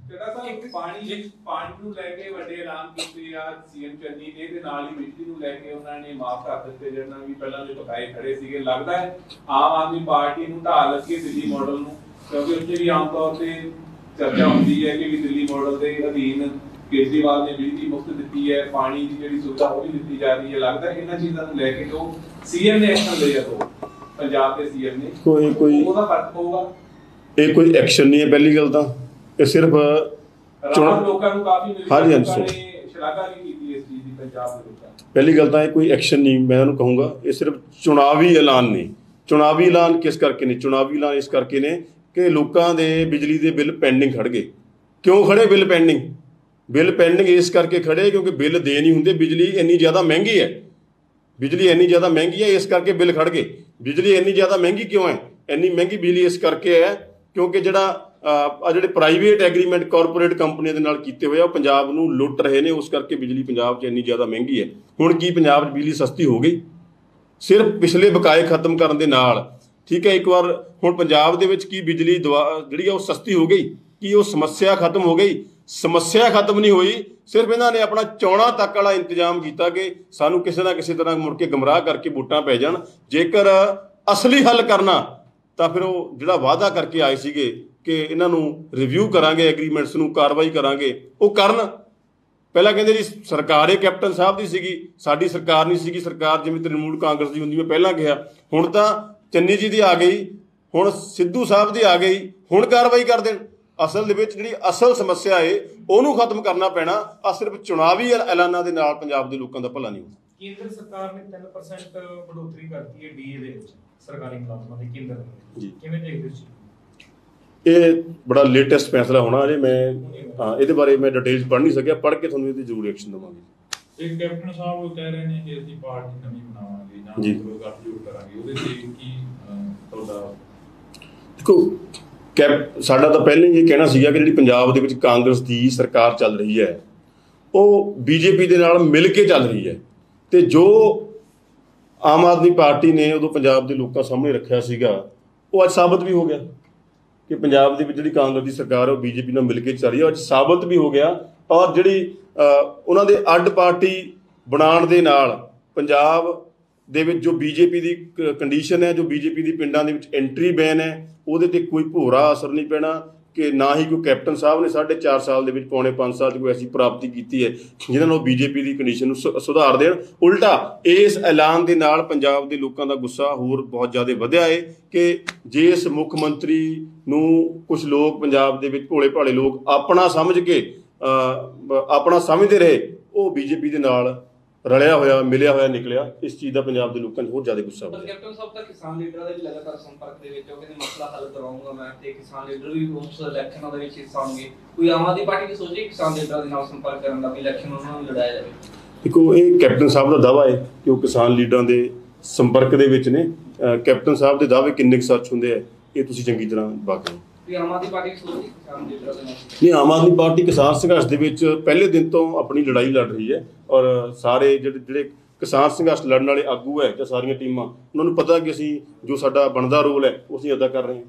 ਪਾਣੀ ਨੂੰ ਲੈ ਕੇ ਵੱਡੇ ਐਲਾਨ ਕੀਤੇ ਆ CM ਚੰਨੀ ਨੇ, ਇਹਦੇ ਨਾਲ ਹੀ ਬਿਜਲੀ ਨੂੰ ਲੈ ਕੇ ਉਹਨਾਂ ਨੇ ਮਾਫ ਕਰ ਦਿੱਤੇ ਜਿਹੜਾ ਵੀ ਪਹਿਲਾਂ ਦੇ ਬਕਾਏ ਖੜੇ ਸੀਗੇ। ਲੱਗਦਾ ਹੈ ਆਮ ਆਦਮੀ ਪਾਰਟੀ ਨੂੰ ਢਾਹ ਲੱਗੀ ਦਿੱਲੀ ਮਾਡਲ ਨੂੰ, ਕਿਉਂਕਿ ਉੱਥੇ ਵੀ ਆਮ ਤੌਰ ਤੇ ਚਰਚਾ ਹੁੰਦੀ ਹੈ ਕਿ ਦਿੱਲੀ ਮਾਡਲ ਦੇ ਅਧੀਨ ਕੇਜਰੀਵਾਲ ਨੇ ਬਿਜਲੀ ਮੁਫਤ ਦਿੱਤੀ ਹੈ, ਪਾਣੀ ਦੀ ਜਿਹੜੀ ਸੁਵਿਧਾ ਉਹ ਵੀ ਦਿੱਤੀ ਜਾ ਰਹੀ ਹੈ। ਲੱਗਦਾ ਇਹਨਾਂ ਚੀਜ਼ਾਂ ਨੂੰ ਲੈ ਕੇ ਜੋ ਸੀਐਮ ਨੇ ਐਕਸ਼ਨ ਲਿਆ ਤੋਂ ਪੰਜਾਬ ਦੇ ਸੀਐਮ ਨੇ ਕੋਈ ਉਹਦਾ ਫਰਕ ਪਊਗਾ? ਇਹ ਕੋਈ ਐਕਸ਼ਨ ਨਹੀਂ ਹੈ ਪਹਿਲੀ ਗੱਲ ਤਾਂ, ਇਹ ਸਿਰਫ ਲੋਕਾਂ ਨੂੰ ਕਾਫੀ ਸ਼ਲਾਘਾ ਵੀ ਕੀਤੀ ਇਸ ਚੀਜ਼ ਦੀ ਪੰਜਾਬ ਦੇ ਲੋਕਾਂ ਨੇ। ਪਹਿਲੀ ਗੱਲ ਤਾਂ ਇਹ ਕੋਈ ਐਕਸ਼ਨ ਨਹੀਂ ਮੈਂ ਉਹਨੂੰ ਕਹੂੰਗਾ, ਇਹ ਸਿਰਫ ਚੁਣਾਵੀ ਐਲਾਨ ਨੇ। ਚੁਣਾਵੀ ਐਲਾਨ ਕਿਸ ਕਰਕੇ ਨੇ? ਚੁਣਾਵੀ ਐਲਾਨ ਇਸ ਕਰਕੇ ਨੇ ਕਿ ਲੋਕਾਂ ਦੇ ਬਿਜਲੀ ਦੇ ਬਿੱਲ ਪੈਂਡਿੰਗ ਖੜ੍ਹ ਗਏ। ਕਿਉਂ ਖੜ੍ਹੇ ਬਿੱਲ ਪੈਂਡਿੰਗ? ਬਿੱਲ ਪੈਂਡਿੰਗ ਇਸ ਕਰਕੇ ਖੜ੍ਹੇ ਕਿਉਂਕਿ ਬਿੱਲ ਦੇ ਨਹੀਂ ਹੁੰਦੇ। ਬਿਜਲੀ ਇੰਨੀ ਜ਼ਿਆਦਾ ਮਹਿੰਗੀ ਹੈ, ਬਿਜਲੀ ਇੰਨੀ ਜ਼ਿਆਦਾ ਮਹਿੰਗੀ ਹੈ, ਇਸ ਕਰਕੇ ਬਿੱਲ ਖੜ੍ਹ ਗਏ। ਬਿਜਲੀ ਇੰਨੀ ਜ਼ਿਆਦਾ ਮਹਿੰਗੀ ਕਿਉਂ ਹੈ? ਇੰਨੀ ਮਹਿੰਗੀ ਬਿਜਲੀ ਇਸ ਕਰਕੇ ਹੈ ਕਿਉਂਕਿ ਜਿਹੜੇ ਪ੍ਰਾਈਵੇਟ ਐਗਰੀਮੈਂਟ ਕਾਰਪੋਰੇਟ ਕੰਪਨੀਆਂ ਦੇ ਨਾਲ ਕੀਤੇ ਹੋਏ ਆ ਉਹ ਪੰਜਾਬ ਨੂੰ ਲੁੱਟ ਰਹੇ ਨੇ। ਉਸ ਕਰਕੇ ਬਿਜਲੀ ਪੰਜਾਬ 'ਚ ਇੰਨੀ ਜ਼ਿਆਦਾ ਮਹਿੰਗੀ ਹੈ। ਹੁਣ ਕੀ ਪੰਜਾਬ 'ਚ ਬਿਜਲੀ ਸਸਤੀ ਹੋ ਗਈ? ਸਿਰਫ ਪਿਛਲੇ ਬਕਾਏ ਖਤਮ ਕਰਨ ਦੇ ਨਾਲ, ਠੀਕ ਹੈ। ਇੱਕ ਵਾਰ ਹੁਣ ਪੰਜਾਬ ਦੇ ਵਿੱਚ ਕੀ ਬਿਜਲੀ ਜਿਹੜੀ ਆ ਉਹ ਸਸਤੀ ਹੋ ਗਈ? ਕੀ ਉਹ ਸਮੱਸਿਆ ਖਤਮ ਹੋ ਗਈ? ਸਮੱਸਿਆ ਖਤਮ ਨਹੀਂ ਹੋਈ। ਸਿਰਫ ਇਹਨਾਂ ਨੇ ਆਪਣਾ ਚੋਣਾਂ ਤੱਕ ਵਾਲਾ ਇੰਤਜ਼ਾਮ ਕੀਤਾ ਕਿ ਸਾਨੂੰ ਕਿਸੇ ਨਾ ਕਿਸੇ ਤਰ੍ਹਾਂ ਮੁੜ ਕੇ ਗੁੰਮਰਾਹ ਕਰਕੇ ਵੋਟਾਂ ਪੈ ਜਾਣ। ਜੇਕਰ ਅਸਲੀ ਹੱਲ ਕਰਨਾ ਤਾਂ ਫਿਰ ਉਹ ਜਿਹੜਾ ਵਾਅਦਾ ਕਰਕੇ ਆਏ ਸੀਗੇ ਕਿ ਇਹਨਾਂ ਨੂੰ ਰਿਵਿਊ ਕਰਾਂਗੇ, ਐਗਰੀਮੈਂਟਸ ਨੂੰ ਕਾਰਵਾਈ ਕਰਾਂਗੇ, ਉਹ ਕਰਨ। ਪਹਿਲਾਂ ਕਹਿੰਦੇ ਜੀ ਸਰਕਾਰ ਇਹ ਕੈਪਟਨ ਸਾਹਿਬ ਦੀ ਸੀਗੀ, ਸਾਡੀ ਸਰਕਾਰ ਨਹੀਂ ਸੀਗੀ। ਸਰਕਾਰ ਜਿਵੇਂ ਤ੍ਰਿਣਮੂਲ ਕਾਂਗਰਸ ਦੀ ਹੁੰਦੀ, ਮੈਂ ਪਹਿਲਾਂ ਕਿਹਾ। ਹੁਣ ਤਾਂ ਚੰਨੀ ਜੀ ਦੀ ਆ ਗਈ, ਹੁਣ ਸਿੱਧੂ ਸਾਹਿਬ ਦੀ ਆ ਗਈ, ਹੁਣ ਕਾਰਵਾਈ ਕਰ ਦੇਣ। ਅਸਲ ਦੇ ਵਿੱਚ ਜਿਹੜੀ ਅਸਲ ਸਮੱਸਿਆ ਏ ਉਹਨੂੰ ਖਤਮ ਕਰਨਾ ਪੈਣਾ। ਆ ਸਿਰਫ ਚੁਣਾਵੀ ਐਲਾਨਾਂ ਦੇ ਨਾਲ ਪੰਜਾਬ ਦੇ ਲੋਕਾਂ ਦਾ ਭਲਾ ਨਹੀਂ ਹੁੰਦਾ। ਕੇਂਦਰ ਸਰਕਾਰ ਨੇ 3% ਵਧੋਤਰੀ ਕਰਤੀ ਹੈ ਡੀਏ ਦੇ ਵਿੱਚ ਸਰਕਾਰੀ ਮੁਲਾਜ਼ਮਾਂ ਦੇ ਕੇਂਦਰ ਨੇ, ਕਿਵੇਂ ਦੇਖਦੇ ਹੋ? ਇਹ ਬੜਾ ਲੇਟੈਸਟ ਫੈਸਲਾ ਹੋਣਾ ਅਜੇ ਮੈਂ ਇਹਦੇ ਬਾਰੇ ਮੈਂ ਡਿਟੇਲਸ ਪੜ੍ਹ ਨਹੀਂ ਸਕਿਆ। ਪੜ੍ਹ ਕੇ ਤੁਹਾਨੂੰ ਇਹਦੀ ਜ਼ਰੂਰ ਐਕਸ਼ਨ ਦੇਵਾਂਗੇ। ਇੱਕ ਕੈਪਟਨ ਸਾਹਿਬ ਉਹ ਕਹਿ ਰਹੇ ਨੇ ਕਿ ਅਸੀਂ ਪਾਰਟੀ ਨਵੀਂ ਬਣਾਵਾਂਗੇ ਜਾਂ ਗੱਠਜੋੜ ਕਰਾਂਗੇ, ਉਹਦੇ ਤੇ ਕੀ ਤੁਹਾਡਾ? ਦੇਖੋ ਸਾਡਾ ਤਾਂ ਪਹਿਲਾਂ ਹੀ ਇਹ ਕਹਿਣਾ ਸੀਗਾ ਕਿ ਜਿਹੜੀ ਪੰਜਾਬ ਦੇ ਵਿੱਚ ਕਾਂਗਰਸ ਦੀ ਸਰਕਾਰ ਚੱਲ ਰਹੀ ਹੈ ਉਹ ਬੀਜੇਪੀ ਦੇ ਨਾਲ ਮਿਲ ਕੇ ਚੱਲ ਰਹੀ ਹੈ। ਤੇ ਜੋ ਆਮ ਆਦਮੀ ਪਾਰਟੀ ਨੇ ਉਦੋਂ ਪੰਜਾਬ ਦੇ ਲੋਕਾਂ ਸਾਹਮਣੇ ਰੱਖਿਆ ਸੀਗਾ ਉਹ ਅੱਜ ਸਾਬਤ ਵੀ ਹੋ ਗਿਆ ਕਿ ਪੰਜਾਬ ਦੇ ਵਿੱਚ ਜਿਹੜੀ ਕਾਂਗਰਸ ਦੀ ਸਰਕਾਰ ਹੈ ਉਹ ਬੀਜੇਪੀ ਨਾਲ ਮਿਲ ਕੇ ਚੱਲ ਰਹੀ ਹੈ। ਅੱਜ ਸਾਬਤ ਵੀ ਹੋ ਗਿਆ। ਔਰ ਜਿਹੜੀ ਉਹਨਾਂ ਦੇ ਅੱਡ ਪਾਰਟੀ ਬਣਾਉਣ ਦੇ ਨਾਲ ਪੰਜਾਬ ਦੇ ਵਿੱਚ ਜੋ ਬੀਜੇਪੀ ਦੀ ਕੰਡੀਸ਼ਨ ਹੈ, ਜੋ ਬੀਜੇਪੀ ਦੀ ਪਿੰਡਾਂ ਦੇ ਵਿੱਚ ਐਂਟਰੀ ਬੈਨ ਹੈ, ਉਹਦੇ ਤੇ ਕੋਈ ਭੋਰਾ ਅਸਰ ਨਹੀਂ ਪੈਣਾ ਕਿ ਨਾ ਹੀ ਕੋਈ ਕੈਪਟਨ ਸਾਹਿਬ ਨੇ 4.5 ਸਾਲ ਦੇ ਵਿੱਚ ਪੌਣੇ 5 ਸਾਲ 'ਚ ਕੋਈ ਐਸੀ ਪ੍ਰਾਪਤੀ ਕੀਤੀ ਹੈ ਜਿਹਨਾਂ ਨਾਲ ਬੀਜੇਪੀ ਦੀ ਕੰਡੀਸ਼ਨ ਨੂੰ ਸੁਧਾਰ ਦੇਣ। ਉਲਟਾ ਇਸ ਐਲਾਨ ਦੇ ਨਾਲ ਪੰਜਾਬ ਦੇ ਲੋਕਾਂ ਦਾ ਗੁੱਸਾ ਹੋਰ ਬਹੁਤ ਜ਼ਿਆਦਾ ਵਧਿਆ ਹੈ ਕਿ ਜੇ ਇਸ ਮੁੱਖ ਮੰਤਰੀ ਨੂੰ ਕੁਝ ਲੋਕ ਪੰਜਾਬ ਦੇ ਵਿੱਚ ਭੋਲੇ ਭਾਲੇ ਲੋਕ ਆਪਣਾ ਸਮਝ ਕੇ ਆਪਣਾ ਸਮਝਦੇ ਰਹੇ, ਉਹ ਬੀਜੇਪੀ ਦੇ ਨਾਲ ਰਲਿਆ ਹੋਇਆ ਮਿਲਿਆ ਹੋਇਆ ਨਿਕਲਿਆ। ਇਸ ਚੀਜ਼ ਦਾ ਪੰਜਾਬ ਦੇ ਲੋਕਾਂ 'ਚ ਬਹੁਤ ਜ਼ਿਆਦਾ ਗੁੱਸਾ ਹੋਇਆ। ਕੈਪਟਨ ਸਾਹਿਬ ਤਾਂ ਕਿਸਾਨ ਲੀਡਰਾਂ ਦੇ ਵੀ ਲਗਾਤਾਰ ਸੰਪਰਕ ਦੇ ਵਿੱਚ, ਉਹ ਕਹਿੰਦੇ ਮਸਲਾ ਹੱਲ ਕਰਾਉਂਗਾ ਮੈਂ, ਤੇ ਕਿਸਾਨ ਲੀਡਰ ਵੀ ਉਸ ਇਲੈਕਸ਼ਨਾਂ ਦੇ ਵਿੱਚ ਹਿੱਸਾ ਹੋਣਗੇ। ਕੋਈ ਆਮ ਆਦਮੀ ਪਾਰਟੀ ਨੇ ਸੋਚੀ ਕਿਸਾਨ ਲੀਡਰਾਂ ਦੇ ਨਾਲ ਸੰਪਰਕ ਕਰਨ ਦਾ ਵੀ ਇਲੈਕਸ਼ਨ ਉਹਨਾਂ ਨੂੰ ਲੜਾਇਆ ਜਾਵੇ? ਦੇਖੋ ਇਹ ਕੈਪਟਨ ਸਾਹਿਬ ਦਾ ਦਾਅਵਾ ਹੈ ਕਿ ਉਹ ਕਿਸਾਨ ਲੀਡਰਾਂ ਦੇ ਸੰਪਰਕ ਦੇ ਵਿੱਚ ਨੇ। ਕੈਪਟਨ ਸਾਹਿਬ ਦੇ ਦਾਅਵੇ ਕਿੰਨੇ ਕੁ ਸੱਚ ਹੁੰਦੇ ਆ ਇਹ ਤੁਸੀਂ ਚੰਗੀ ਤਰ੍ਹਾਂ ਵਾਕਈ ਆਮ ਆਦਮੀ ਪਾਰਟੀ ਸੋਚੀ ਕਿਸਾਨ ਲੀਡਰਾਂ ਦੇ ਨਾਲ? ਨਹੀਂ, ਆਮ ਆਦਮੀ ਪਾਰਟੀ ਕਿਸਾਨ ਸੰਘਰਸ਼ ਦੇ ਵਿੱਚ ਪਹਿਲੇ ਦਿਨ ਤੋਂ ਆਪਣੀ ਲੜਾਈ ਲੜ ਰਹੀ ਹੈ। ਔਰ ਸਾਰੇ ਜਿਹੜੇ ਕਿਸਾਨ ਸੰਘਰਸ਼ ਲੜਨ ਵਾਲੇ ਆਗੂ ਹੈ ਜਾਂ ਸਾਰੀਆਂ ਟੀਮਾਂ, ਉਹਨਾਂ ਨੂੰ ਪਤਾ ਕਿ ਅਸੀਂ ਜੋ ਸਾਡਾ ਬਣਦਾ ਰੋਲ ਹੈ ਉਹ ਅਸੀਂ ਅਦਾ ਕਰ ਰਹੇ ਹਾਂ।